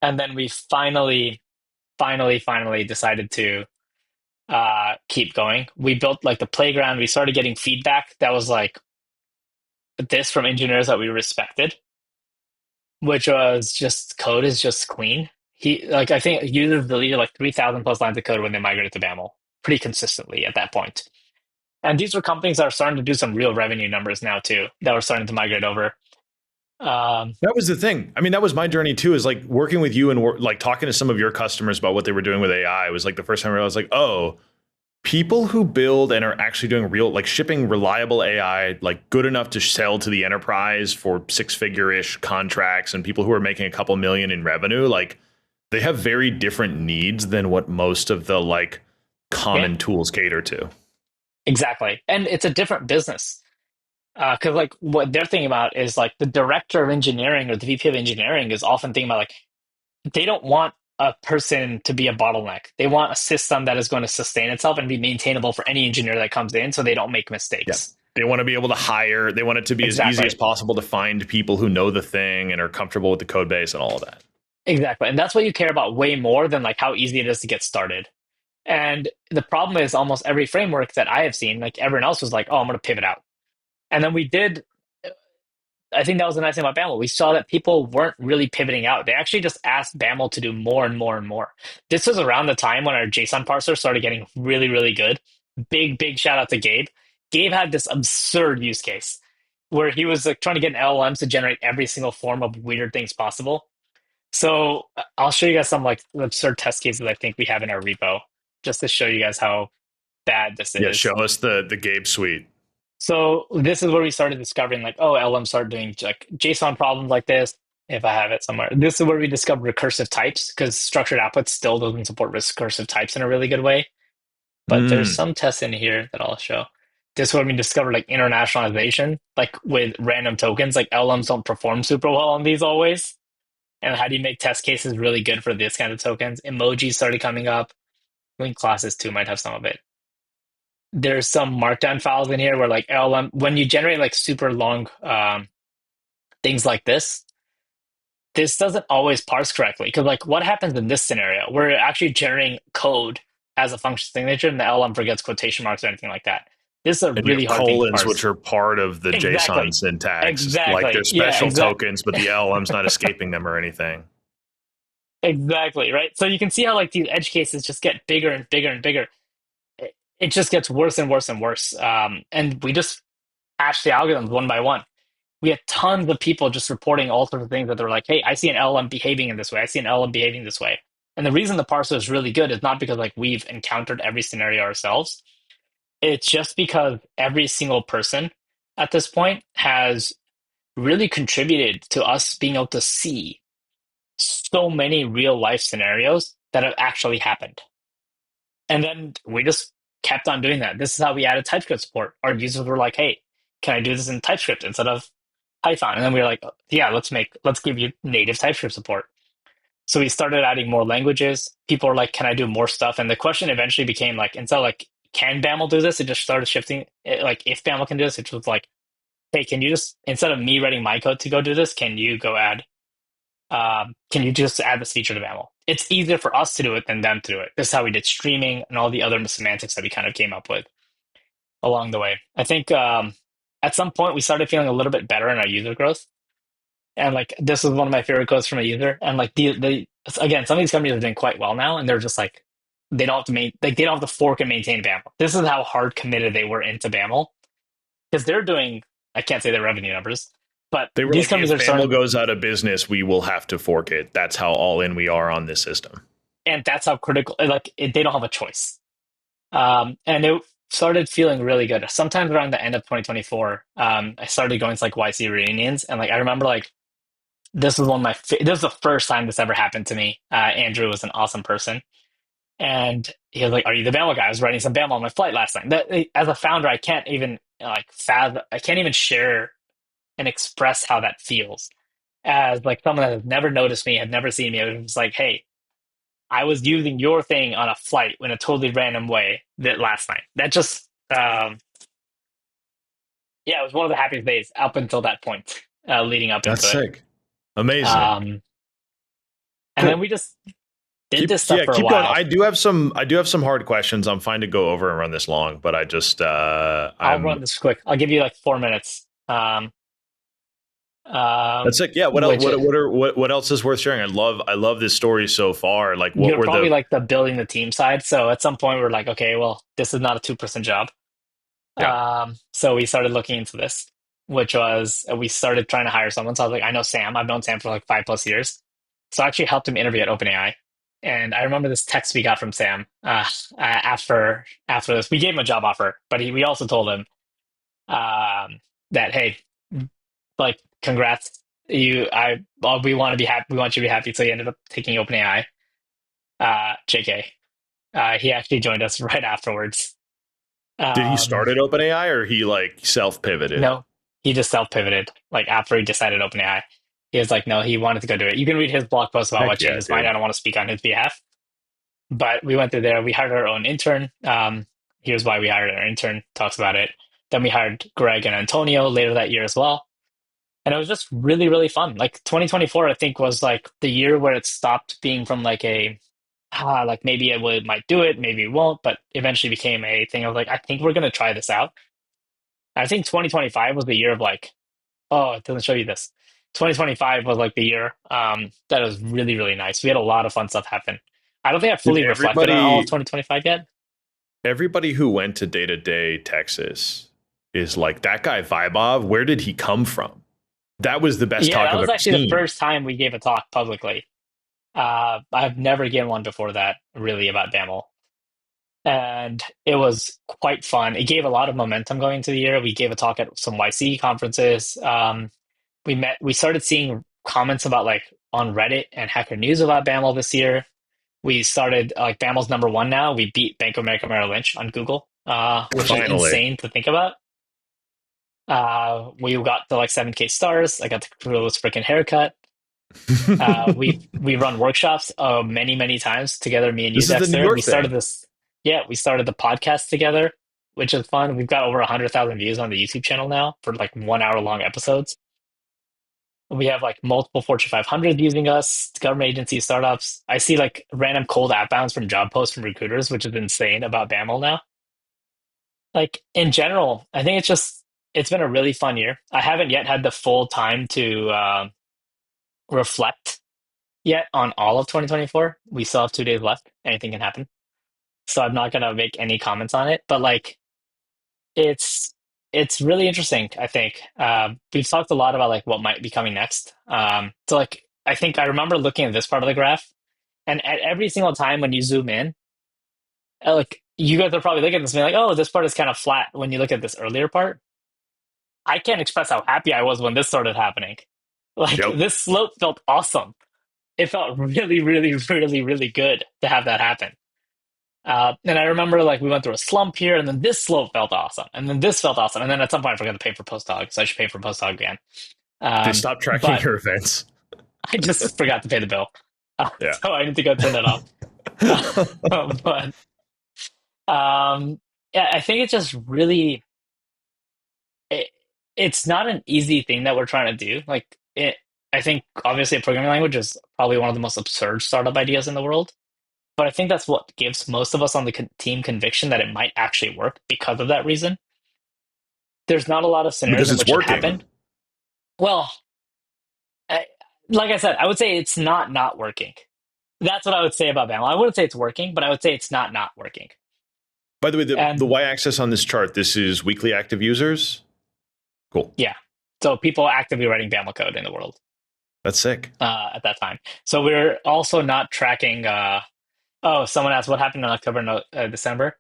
And then we finally decided to keep going. We built like the playground. We started getting feedback that was like this from engineers that we respected, which was just code is just clean. He like I think users deleted like 3,000 plus lines of code when they migrated to BAML pretty consistently at that point. And these were companies that are starting to do some real revenue numbers now too, that were starting to migrate over. Um, That was the thing. I mean, that was my journey too. Is like working with you and like talking to some of your customers about what they were doing with AI was like the first time I was like, oh, people who build and are actually doing real, like shipping reliable AI, like good enough to sell to the enterprise for 6-figure-ish contracts, and people who are making a couple million in revenue, like they have very different needs than what most of the like yeah, common tools cater to. exactly. And it's a different business. Because like what they're thinking about is like the director of engineering or the VP of engineering is often thinking about like they don't want a person to be a bottleneck. They want a system that is going to sustain itself and be maintainable for any engineer that comes in so they don't make Yeah. mistakes. They want to be able to hire, they want it to be as easy as Exactly. possible to find people who know the thing and are comfortable with the code base and all of that. Exactly. And that's what you care about way more than like how easy it is to get started. And the problem is almost every framework that I have seen, like everyone else was like, oh, I'm going to pivot out. And then we did I think that was the nice thing about BAML. We saw that people weren't really pivoting out. They actually just asked BAML to do more and more and more. This was around the time when our JSON parser started getting really, really good. Big shout out to Gabe. Gabe had this absurd use case where he was like trying to get an LLMs to generate every single form of weird things possible. So I'll show you guys some like absurd test cases I think we have in our repo, just to show you guys how bad this Yeah, is. show us the Gabe suite. So this is where we started discovering like, oh, LM started doing like JSON problems like this. If I have it somewhere, this is where we discovered recursive types because structured output still doesn't support recursive types in a really good way. But there's Mm. some tests in here that I'll show. This is where we discovered like internationalization, like with random tokens. Like LMs don't perform super well on these always. And how do you make test cases really good for this kind of tokens? Emojis started coming up. I think classes too might have some of it. There's some markdown files in here where like LM when you generate like super long things like this doesn't always parse correctly because like what happens in this scenario? We're actually generating code as a function signature and the LM forgets quotation marks or anything like that. This is a And you really have hard thing to colons, parse. which are part of the JSON Exactly. syntax. Like they're Exactly. Yeah, special tokens, but the LLM's not escaping them or anything. exactly, right? So you can see how like these edge cases just get bigger and bigger and bigger. It just gets worse and worse and worse. And we just patch the algorithms one by one. We had tons of people just reporting all sorts of things that they're like, hey, I see an LM behaving in this way. I see an LM behaving this way. And the reason the parser is really good is not because like we've encountered every scenario ourselves. It's just because every single person at this point has really contributed to us being able to see so many real life scenarios that have actually happened. And then we just kept on doing that. This is how we added TypeScript support. Our users were like, hey, can I do this in TypeScript instead of Python? And then we were like, yeah, let's give you native TypeScript support. So we started adding more languages. People were like, can I do more stuff? And the question eventually became like, instead of like, can BAML do this? It just started shifting. Like, if BAML can do this, it was like, hey, can you just, instead of me writing my code to go do this, can you just add this feature to BAML? It's easier for us to do it than them to do it. This is how we did streaming and all the other semantics that we kind of came up with along the way. I think at some point we started feeling a little bit better in our user growth. And like this was one of my favorite quotes from a user. And like the again, some of these companies are doing quite well now, and they're just like they don't have to fork and maintain BAML. This is how hard committed they were into BAML because they're doing I can't say their revenue numbers, but They were these like, companies if are BAML starting, goes out of business, we will have to fork it. That's how all in we are on this system. and that's how critical. Like they don't have a choice. And started feeling really good. Sometimes around the end of 2024, I started going to like YC reunions, and like I remember like this was one of my this was the first time this ever happened to me. Andrew was an awesome person, and he was like, "Are you the BAML guy?" I was writing some BAML on my flight last night. That, as a founder, I can't even like fathom. I can't even share and express how that feels. As like someone that has never noticed me, had never seen me, it was like, "Hey, I was using your thing on a flight in a totally random way that last night." That just, yeah, it was one of the happiest days up until that point, leading up That's into it. sick. Amazing. Um, and then Cool. we just did this stuff for a Keep going. while. I do have some hard questions. I'm fine to go over and run this long, but I just I'll I'm run this quick. I'll give you like 4 minutes. that's like yeah, Which what else is worth sharing? I love this story so far. Like what you're were probably the like the building the team side. So at some point we're like, okay, well, this is not a 2% job. yeah. So we started looking into this, which was we started trying to hire someone. So I was like, I know Sam. I've known Sam for like 5+ years. So I actually helped him interview at OpenAI. And I remember this text we got from Sam after this. We gave him a job offer, but we also told him that, hey, like, congrats. We want to be happy. We want you to be happy. So he ended up taking OpenAI. JK. He actually joined us right afterwards. Did he Um, start at OpenAI or he like self pivoted? no, he just self pivoted. Like after he decided OpenAI, he was like, no, he wanted to go do it. You can read his blog post about Heck what yeah, changed his mind. I dude. don't want to speak on his behalf, but we went through there. We hired our own intern. Here's why we hired our intern. Talks about it. Then we hired Greg and Antonio later that year as well. And it was just really, really fun. Like 2024, I think was like the year where it stopped being from like like maybe might do it, maybe it won't, but eventually became a thing of like, I think we're going to try this out. I think 2025 was the year of like, oh, it doesn't show you this. 2025 was like the year that was really, really nice. We had a lot of fun stuff happen. I don't think I Did fully reflected on all of 2025 yet. everybody who went to Day to Day Texas is like that guy Vaibhav? Where did he come from? That was the best Yeah, talk that I've was ever actually the seen. first time we gave a talk publicly. I've never given one before that, really, about BAML. And it was quite fun. It gave a lot of momentum going into the year. We gave a talk at some YC conferences. We started seeing comments about like on Reddit and Hacker News about BAML this year. We started like BAML's number one now. We beat Bank of America Merrill Lynch on Google, which is Finally. insane to think about. We got to like 7K stars. I got the coolest freaking haircut. We run workshops many times together. Me and you, This is the New Dexter. We York started thing. this. Yeah, we started the podcast together, which is fun. We've got over 100,000 views on the YouTube channel now for like 1 hour long episodes. We have like multiple Fortune 500 using us, government agencies, startups. I see like random cold outbounds from job posts from recruiters, which is insane about BAML now. Like in general, I think it's been a really fun year. I haven't yet had the full time to reflect yet on all of 2024. We still have 2 days left. Anything can happen. So I'm not gonna make any comments on it. But like it's it's really interesting, I think. We've talked a lot about like what might be coming next. So like I think I remember looking at this part of the graph, and at every single time when you zoom in, like you guys are probably looking at this and being like, oh, this part is kind of flat when you look at this earlier part. I can't express how happy I was when this started happening. Like Yep. this slope felt awesome. It felt really good to have that happen. And I remember like we went through a slump here, and then this slope felt awesome, and then this felt awesome, and then at some point I forgot to pay for postdog, so I should pay for postdog again. They stopped tracking But your events. I just forgot to pay the bill, Yeah. so I need to go turn that off. But yeah, I think it's just really it, it's not an easy thing that we're trying to do. Like it, I think obviously a programming language is probably one of the most absurd startup ideas in the world. But I think that's what gives most of us on the team conviction that it might actually work because of that reason. There's not a lot of scenarios Because in it's which it working. happened. Well, I, like I said, I would say it's not working. That's what I would say about BAML. I wouldn't say it's working, but I would say it's not working. By the way, the And y-axis on this chart, this is weekly active users. Cool. yeah, so people actively writing BAML code in the world That's sick. at that time. So we're also not tracking. Oh, someone asked what happened in October and December.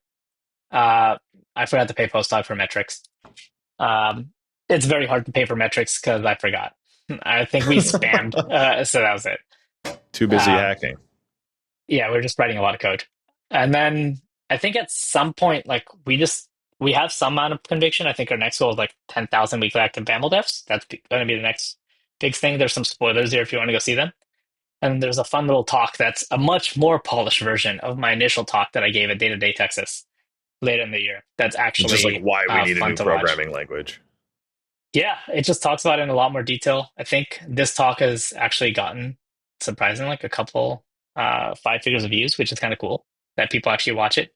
Uh, I forgot to pay postdoc for metrics. Um, it's very hard to pay for metrics because I forgot. I think we spammed, so that was it. Too busy Um, hacking. yeah, we're just writing a lot of code. And then I think at some point, like we have some amount of conviction. I think our next goal is like 10,000 weekly active BAML devs. That's going to be the next big thing. There's some spoilers here if you want to go see them. And there's a fun little talk that's a much more polished version of my initial talk that I gave at Day to Day Texas later in the year. That's Just like actually why we need a fun new to watch. programming language. Yeah, it just talks about it in a lot more detail. I think this talk has actually gotten surprisingly like a couple five figures of views, which is kind of cool that people actually watch it.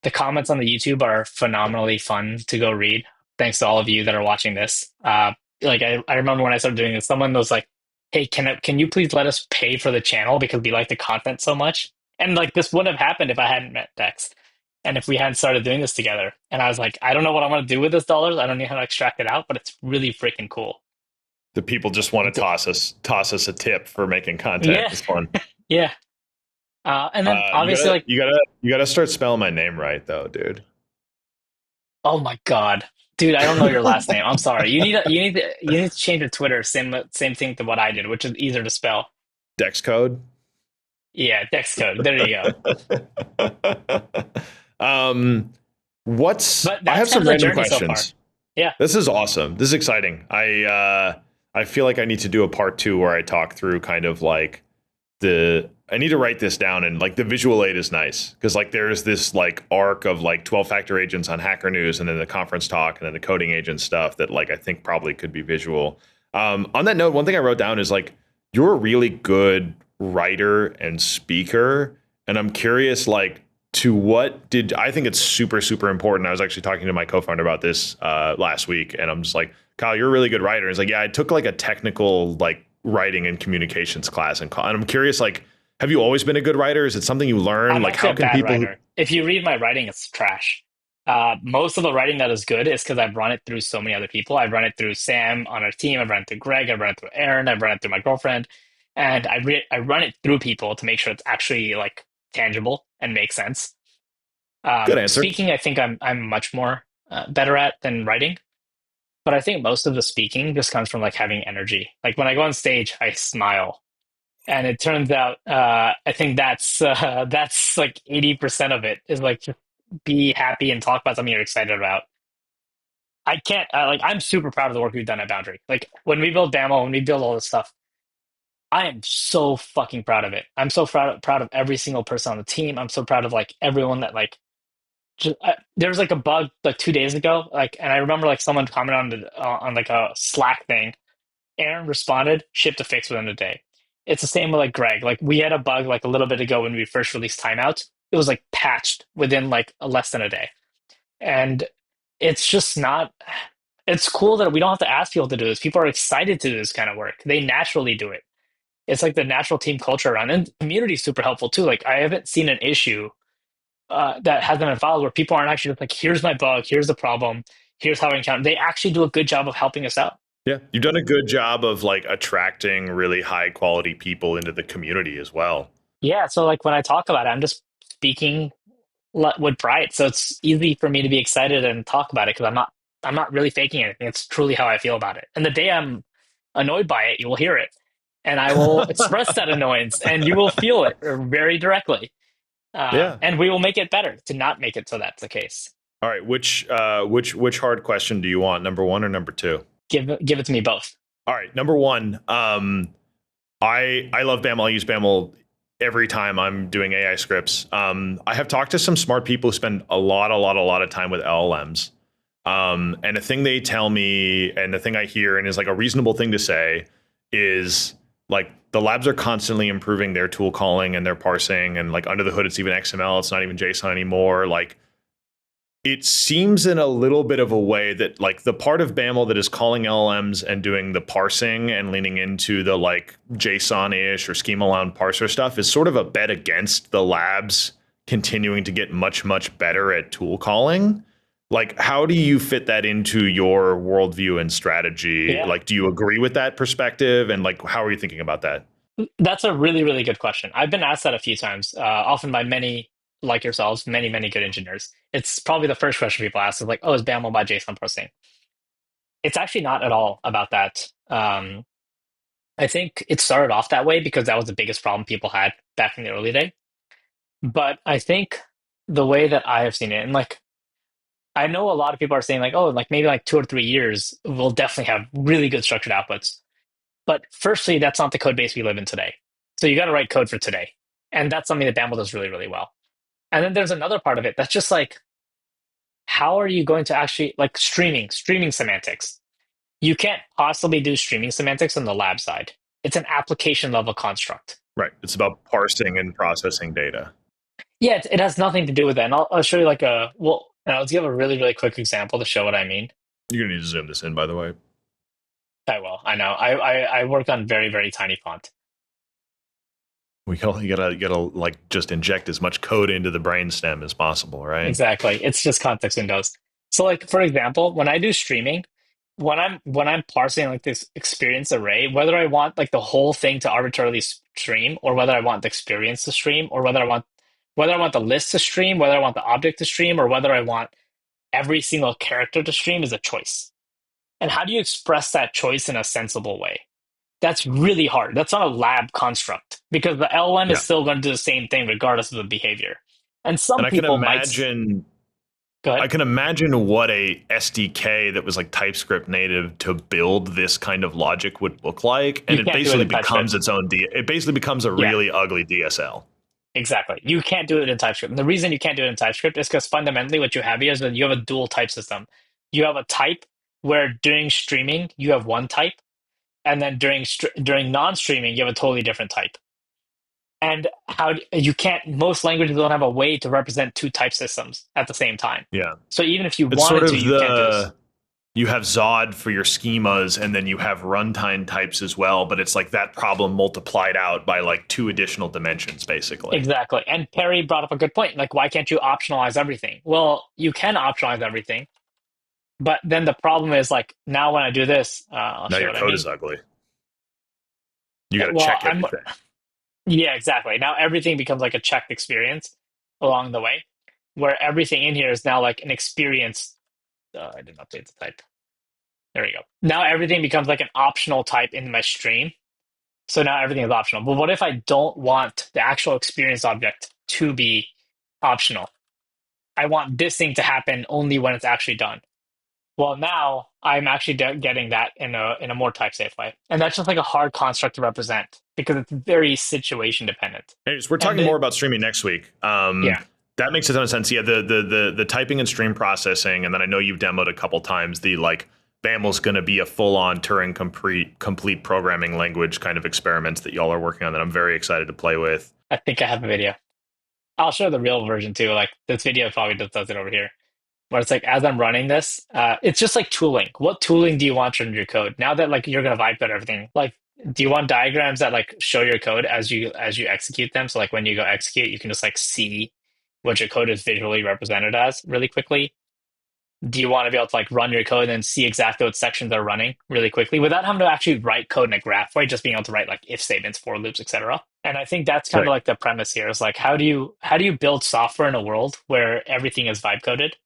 The comments on the YouTube are phenomenally fun to go read. Thanks to all of you that are watching this. I remember when I started doing this, someone was like, "Hey, can you please let us pay for the channel because we like the content so much?" And like this wouldn't have happened if I hadn't met Dex and if we hadn't started doing this together. And I was like, I don't know what I'm going to do with this dollars. I don't know how to extract it out, but it's really freaking cool. The people just want to toss us a tip for making content. Yeah, It's fun. yeah. And then You obviously, gotta like, start spelling my name right though, dude. oh my God, dude, I don't know your last name. I'm sorry. You need to change your Twitter. Same thing to what I did, which is easier to spell. Dex code. Yeah, Dex code. There you go. um, But I have that's kind some of the random journey so far. questions. Yeah. This is awesome. This is exciting. I feel like I need to do a part two where I talk through kind of like I need to write this down, and like the visual aid is nice because like there's this like arc of like 12 factor agents on Hacker News and then the conference talk and then the coding agent stuff that like I think probably could be visual. On that note, one thing I wrote down is like you're a really good writer and speaker, and I'm curious like to what did I think it's super super important. I was actually talking to my co-founder about this last week, and I'm just like, Kyle, you're a really good writer. He's like, yeah, I took like a technical like writing and communications class and I'm curious like have you always been a good writer? Is it something you learn? I'm Like actually how a can bad people writer. If you read my writing, it's trash. Most of the writing that is good is because I've run it through so many other people. I've run it through Sam on our team. I've run it through Greg. I've run it through Aaron. I've run it through my girlfriend. And I run it through people to make sure it's actually like tangible and makes sense. good answer. Speaking, I think I'm much more better at than writing. But I think most of the speaking just comes from like having energy. Like when I go on stage, I smile. And it turns out, I think that's like 80% of it is like just be happy and talk about something you're excited about. I can't like I'm super proud of the work we've done at Boundary. Like when we build BAML, when we build all this stuff, I am so fucking proud of it. I'm so proud of every single person on the team. I'm so proud of like everyone that like there was like a bug like 2 days ago, like, and I remember like someone commented on like a Slack thing. Aaron responded, shipped a fix within a day. It's the same with like Greg. Like we had a bug like a little bit ago when we first released timeouts. It was like patched within like less than a day. And it's just not it's cool that we don't have to ask people to do this. People are excited to do this kind of work. They naturally do it. It's like the natural team culture around and community is super helpful too. Like I haven't seen an issue that hasn't been filed where people aren't actually just like, here's my bug, here's the problem, here's how I encounter. They actually do a good job of helping us out. Yeah, you've done a good job of like attracting really high quality people into the community as well. Yeah, so like when I talk about it, I'm just speaking with pride. So it's easy for me to be excited and talk about it because I'm not really faking anything. It's truly how I feel about it. And the day I'm annoyed by it, you will hear it, and I will express that annoyance, and you will feel it very directly. Yeah. And we will make it better to not make it so that's the case. All right. Which hard question do you want? Number one or number two? Give it to me both. All right. Number one. I love BAML. I use BAML every time I'm doing AI scripts. I have talked to some smart people who spend a lot of time with LLMs. And the thing they tell me, and the thing I hear, and is like a reasonable thing to say, is like the labs are constantly improving their tool calling and their parsing, and like under the hood, it's even XML. It's not even JSON anymore. Like it seems in a little bit of a way that like the part of BAML that is calling LLMs and doing the parsing and leaning into the like JSON-ish or schema-bound parser stuff is sort of a bet against the labs continuing to get much better at tool calling. Like, how do you fit that into your worldview and strategy? Yeah. Like, do you agree with that perspective? And like, how are you thinking about that? That's a really, really good question. I've been asked that a few times, often by many like yourselves, many good engineers. It's probably the first question people ask is like, oh, is BAML about JSON parsing? It's actually not at all about that. I think it started off that way because that was the biggest problem people had back in the early day. But I think the way that I have seen it, and like I know a lot of people are saying like, oh, like maybe like 2 or 3 years, we'll definitely have really good structured outputs. But firstly, that's not the code base we live in today. So you got to write code for today. And that's something that BAML does really, really well. And then there's another part of it that's just like, how are you going to actually like streaming semantics? You can't possibly do streaming semantics on the lab side. It's an application level construct. Right. It's about parsing and processing data. Yeah, it has nothing to do with that. And I'll show you like and I'll give a really, really quick example to show what I mean. You're gonna need to zoom this in, by the way. I will. I know. I work on very, very tiny font. You gotta like just inject as much code into the brainstem as possible, right? Exactly. It's just context windows. So like for example, when I do streaming, when I'm parsing like this experience array, whether I want like the whole thing to arbitrarily stream, or whether I want the experience to stream, or whether I want the list to stream, whether I want the object to stream, or whether I want every single character to stream is a choice. And how do you express that choice in a sensible way? That's really hard. That's not a lab construct because the LLM is Yeah. still going to do the same thing regardless of the behavior. And And some people might go I ahead. can imagine what a SDK that was like TypeScript native to build this kind of logic would look like, and You it can't do it basically in TypeScript. becomes its own it basically becomes a Yeah, really ugly DSL. exactly. You can't do it in TypeScript. And the reason you can't do it in TypeScript is because fundamentally what you have here is that you have a dual type system. You have a type where during streaming you have one type, and then during non-streaming you have a totally different type. And you can't, most languages don't have a way to represent two type systems at the same time. Yeah. So even if you It's sort wanted to, of you can't do this. you have Zod for your schemas, and then you have runtime types as well, but it's like that problem multiplied out by like two additional dimensions, basically. Exactly. And Perry brought up a good point. Like, why can't you optionalize everything? Well, you can optionalize everything, but then the problem is like now when I do this, I'll Now show you your what I code mean. is ugly. You got to Well, check everything. yeah, exactly. Now everything becomes like a checked experience along the way, where everything in here is now like an experience. I didn't update the type. There we go. Now everything becomes like an optional type in my stream. So now everything is optional. But what if I don't want the actual experience object to be optional? I want this thing to happen only when it's actually done. Well, now I'm actually getting that in a more type safe way, and that's just like a hard construct to represent because it's very situation dependent. Anyways, we're And talking more about streaming next week. yeah, That makes a ton of sense. Yeah, the typing and stream processing, and then I know you've demoed a couple times the like BAML's going to be a full on Turing complete programming language kind of experiments that y'all are working on that I'm very excited to play with. I think I have a video. I'll show the real version too. Like this video probably just does it over here, where it's like as I'm running this, it's just like tooling. What tooling do you want in your code? Now that like you're gonna vibe code everything, like do you want diagrams that like show your code as you execute them? So like when you go execute, you can just like see what your code is visually represented as really quickly. Do you want to be able to like run your code and then see exactly what sections are running really quickly without having to actually write code in a graph way, just being able to write like if statements, for loops, etc. And I think that's kind of Right. like the premise here is like how do you build software in a world where everything is vibe coded?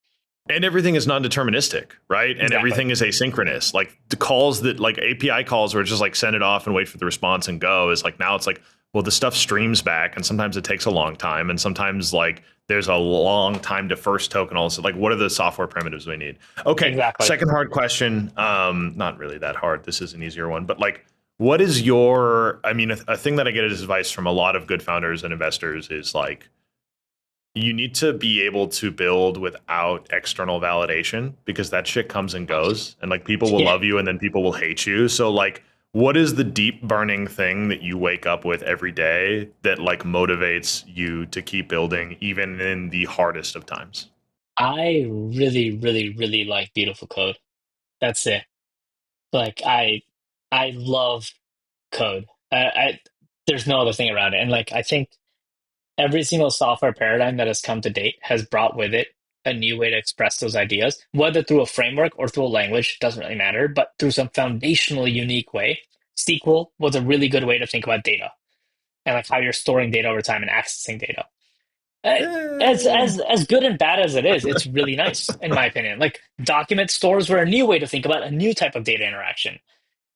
And everything is non-deterministic, right? And Exactly. everything is asynchronous. Like the calls that like API calls where it's just like send it off and wait for the response and go is like now it's like, well, the stuff streams back and sometimes it takes a long time. And sometimes like there's a long time to first token also. Like what are the software primitives we need? Okay. Exactly. Second hard question. Not really that hard. This is an easier one, but like what is your, I mean, a thing that I get as advice from a lot of good founders and investors is like, you need to be able to build without external validation because that shit comes and goes and like people will Yeah. love you and then people will hate you. So like what is the deep burning thing that you wake up with every day that like motivates you to keep building even in the hardest of times? I really, really, really like beautiful code. That's it. Like I love code. There's no other thing around it. And like I think every single software paradigm that has come to date has brought with it a new way to express those ideas, whether through a framework or through a language, doesn't really matter, but through some foundationally unique way. SQL was a really good way to think about data and like how you're storing data over time and accessing data. Uh, Eh, as good and bad as it is, it's really nice in my opinion. Like document stores were a new way to think about a new type of data interaction.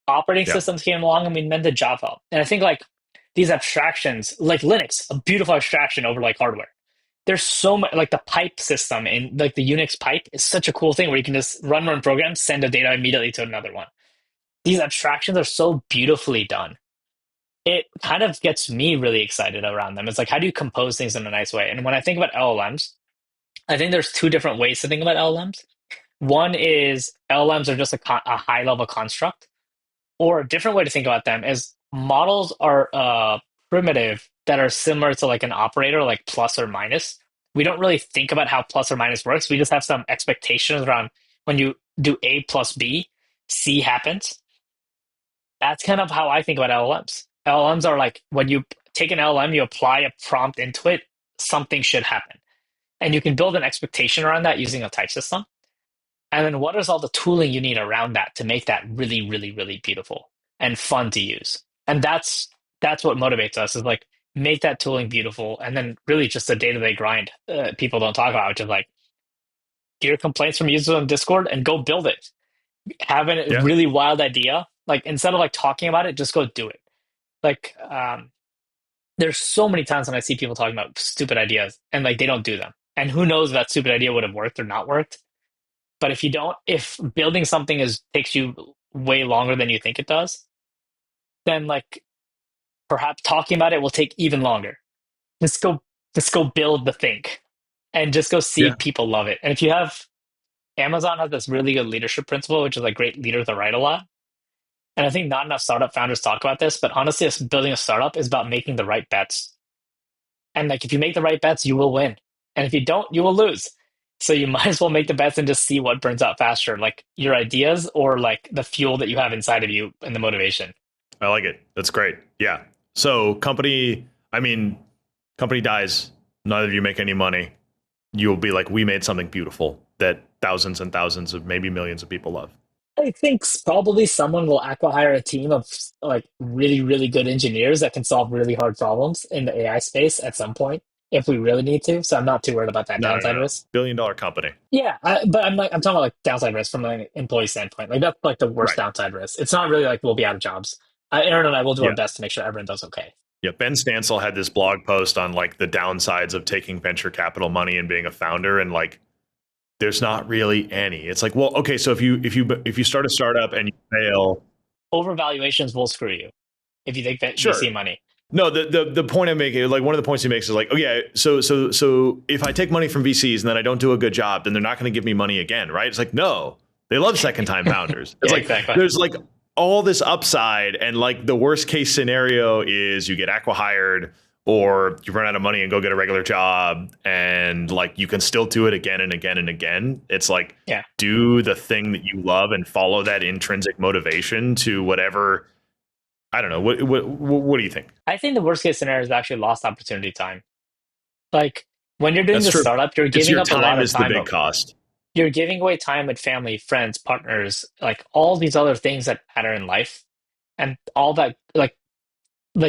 Operating yeah, systems came along and we invented Java. And I think like these abstractions, like Linux, a beautiful abstraction over like hardware. There's so much like the pipe system in like the Unix pipe is such a cool thing where you can just run one program, send the data immediately to another one. These abstractions are so beautifully done. It kind of gets me really excited around them. It's like, how do you compose things in a nice way? And when I think about LLMs, I think there's two different ways to think about LLMs. One is LLMs are just a high level construct, or a different way to think about them is models are primitive that are similar to like an operator, like plus or minus. We don't really think about how plus or minus works. We just have some expectations around when you do A plus B, C happens. That's kind of how I think about LLMs. LLMs are like when you take an LLM, you apply a prompt into it, something should happen. And you can build an expectation around that using a type system. And then what is all the tooling you need around that to make that really, really, really beautiful and fun to use? And that's what motivates us is like make that tooling beautiful, and then really just the day-to-day grind people don't talk about, which is like hear complaints from users on Discord and go build it. Have a yeah. really wild idea, like instead of like talking about it, just go do it. Like there's so many times when I see people talking about stupid ideas and like they don't do them. And who knows if that stupid idea would have worked or not worked. But if building something is takes you way longer than you think it does, then like perhaps talking about it will take even longer. Just go, just go build the thing, and just go see Yeah. if people love it. And if you have Amazon has this really good leadership principle, which is like great leaders that write a lot. And I think not enough startup founders talk about this, but honestly, building a startup is about making the right bets. And like if you make the right bets, you will win. And if you don't, you will lose. So you might as well make the bets and just see what burns out faster, like your ideas or like the fuel that you have inside of you and the motivation. I like it. That's great. Yeah. So I mean, company dies. Neither of you make any money. You'll be like, we made something beautiful that thousands and thousands of maybe millions of people love. I think probably someone will acquire a team of like really, really good engineers that can solve really hard problems in the AI space at some point if we really need to. So I'm not too worried about that No, no, downside no. risk. $1 billion company. Yeah, but I'm talking about like downside risk from an employee standpoint. Like that's like the worst Right. downside risk. It's not really like we'll be out of jobs. Aaron and I will do our Yeah. best to make sure everyone does okay. Yeah. Ben Stansel had this blog post on like the downsides of taking venture capital money and being a founder. And like, there's not really any. It's like, well, okay, so if you start a startup and you fail, Overvaluations will screw you if you take that sure. VC money. No, the point I'm making, like one of the points he makes is like, oh yeah, so if I take money from VCs and then I don't do a good job, then they're not going to give me money again, right? It's like, no, they love second time founders. It's Yeah, like exactly. there's like all this upside, and like the worst case scenario is you get acqui-hired or you run out of money and go get a regular job, and like you can still do it again and again and again. It's like Yeah. do the thing that you love and follow that intrinsic motivation to whatever. I don't know. What do you think? I think the worst case scenario is actually lost opportunity time. Like when you're doing That's the true. startup, you're It's giving your up a lot time of is the time. big cost. You're giving away time with family, friends, partners, like all these other things that matter in life. And all that like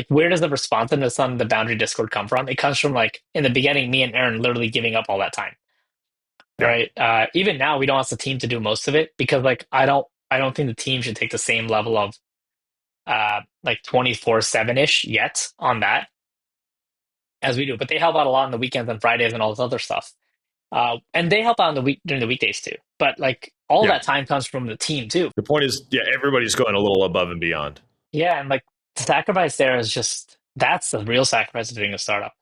where does the responsiveness on the boundary Discord come from? It comes from like in the beginning, me and Aaron literally giving up all that time. Yeah. Right. Even now we don't ask the team to do most of it because like I don't think the team should take the same level of like 24/7-ish yet on that as we do. But they help out a lot on the weekends and Fridays and all this other stuff. And they help out on the week during the weekdays too. But like all Yeah. that time comes from the team too. The point is, yeah, everybody's going a little above and beyond. Yeah, and like the sacrifice there is just that's the real sacrifice of doing a startup.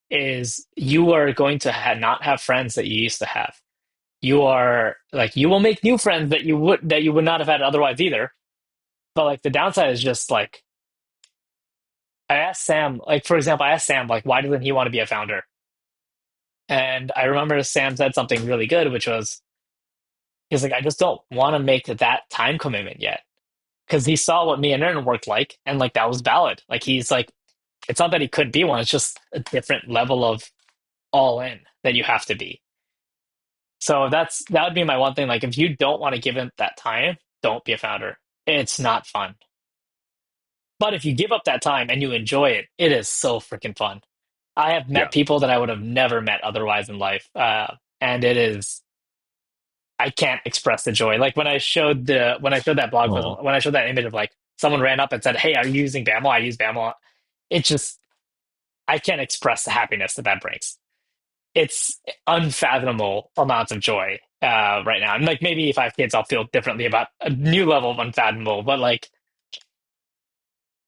Is you are going to not have friends that you used to have. You are like you will make new friends that you would not have had otherwise either. But like the downside is just like I asked Sam, like for example, I asked Sam like why doesn't he want to be a founder? And I remember Sam said something really good, which was he's like I just don't want to make that time commitment yet because he saw what me and Aaron worked like, and like that was valid. Like he's like it's not that he couldn't be one; it's just a different level of all in that you have to be. So that would be my one thing. Like, if you don't want to give it that time, don't be a founder. It's not fun. But if you give up that time and you enjoy it, it is so freaking fun. I have Yeah. met people that I would have never met otherwise in life. And it is, I can't express the joy. Like when I showed that blog post, Oh, when I showed that image of like someone ran up and said, "Hey, are you using BAML? I use BAML." It just, I can't express the happiness that that brings. It's unfathomable amounts of joy right now. And like maybe if I have kids, I'll feel differently about a new level of unfathomable. But like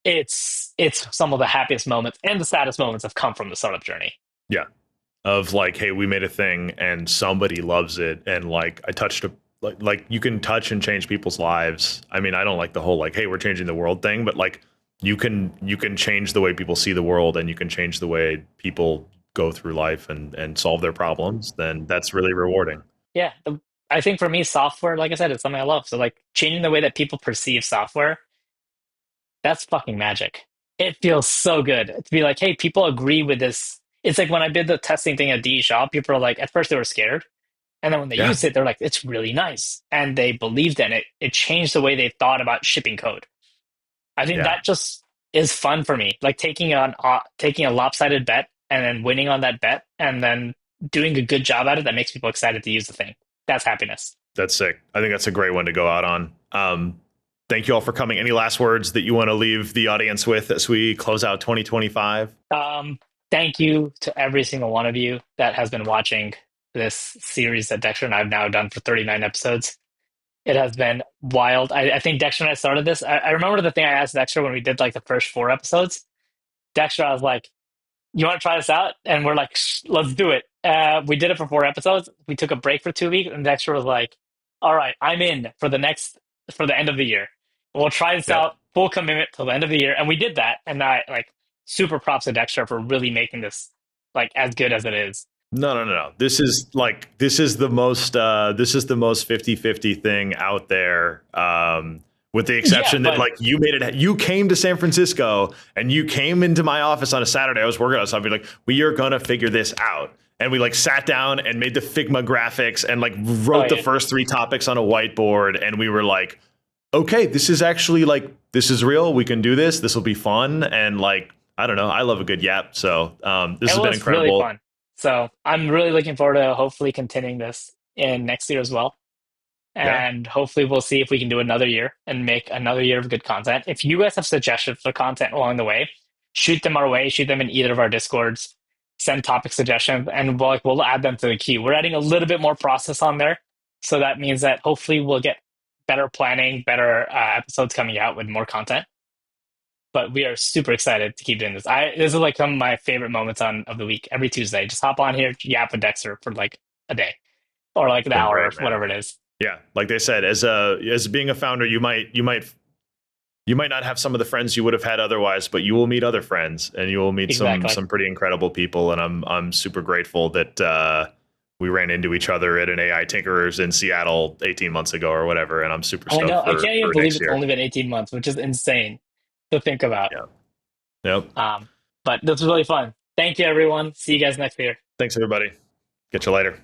it's some of the happiest moments and the saddest moments have come from the startup journey. yeah. Of like, hey, we made a thing and somebody loves it, and like I touched a like you can touch and change people's lives. I mean, I don't like the whole like, hey, we're changing the world thing, but like you can change the way people see the world, and you can change the way people go through life and solve their problems. Then that's really rewarding. Yeah, I think for me, software, like I said, it's something I love. So like changing the way that people perceive software, that's fucking magic. It feels so good to be like, hey, people agree with this. It's like when I did the testing thing at DE Shop, people are like, at first they were scared. And then when they Yeah, used it, they're like, it's really nice. And they believed in it. It changed the way they thought about shipping code. I think yeah. that just is fun for me. Like taking a lopsided bet and then winning on that bet and then doing a good job at it that makes people excited to use the thing. That's happiness. That's sick. I think that's a great one to go out on. Thank you all for coming. Any last words that you want to leave the audience with as we close out 2025? Thank you to every single one of you that has been watching this series that Dexter and I have now done for 39 episodes. It has been wild. I think Dexter and I started this. I remember the thing I asked Dexter when we did like the first 4 episodes. Dexter, I was like, you want to try this out? And we're like, let's do it. We did it for 4 episodes. We took a break for 2 weeks, and Dexter was like, all right, I'm in for for the end of the year. We'll try this Yep. out, full commitment till the end of the year. And we did that. And I like super props to Dexter for really making this like as good as it is. No, no, no, no. This is the most 50-50 thing out there. With the Yeah, exception that but like you came to San Francisco and you came into my office on a Saturday. I was working on something like we are gonna figure this out. And we like sat down and made the Figma graphics and like oh wrote the yeah. first 3 topics on a whiteboard. And we were like, okay, this is actually like this is real. We can do this. This will be fun. And like, I don't know. I love a good yap. So this It has been was really incredible. fun. So I'm really looking forward to hopefully continuing this in next year as well. Yeah. And hopefully we'll see if we can do another year and make another year of good content. If you guys have suggestions for content along the way, shoot them our way, shoot them in either of our discords, send topic suggestions, and we'll add them to the queue. We're adding a little bit more process on there. So that means that hopefully we'll get better planning, better episodes coming out with more content. But we are super excited to keep doing this. This is like some of my favorite moments on of the week. Every Tuesday, just hop on here, yap with Dexter for like a day or like an Been hour or great, man. whatever it is. Yeah, like they said, as being a founder, you might not have some of the friends you would have had otherwise, but you will meet other friends and you will meet some Exactly. some pretty incredible people. And I'm super grateful that we ran into each other at an AI Tinkerers in Seattle 18 months ago or whatever. And I'm super I know. stoked I can't even for believe next it's year. only been 18 months, which is insane to think about. Yeah. Yep. Um, but this was really fun. Thank you, everyone. See you guys next year. Thanks everybody. Catch you later.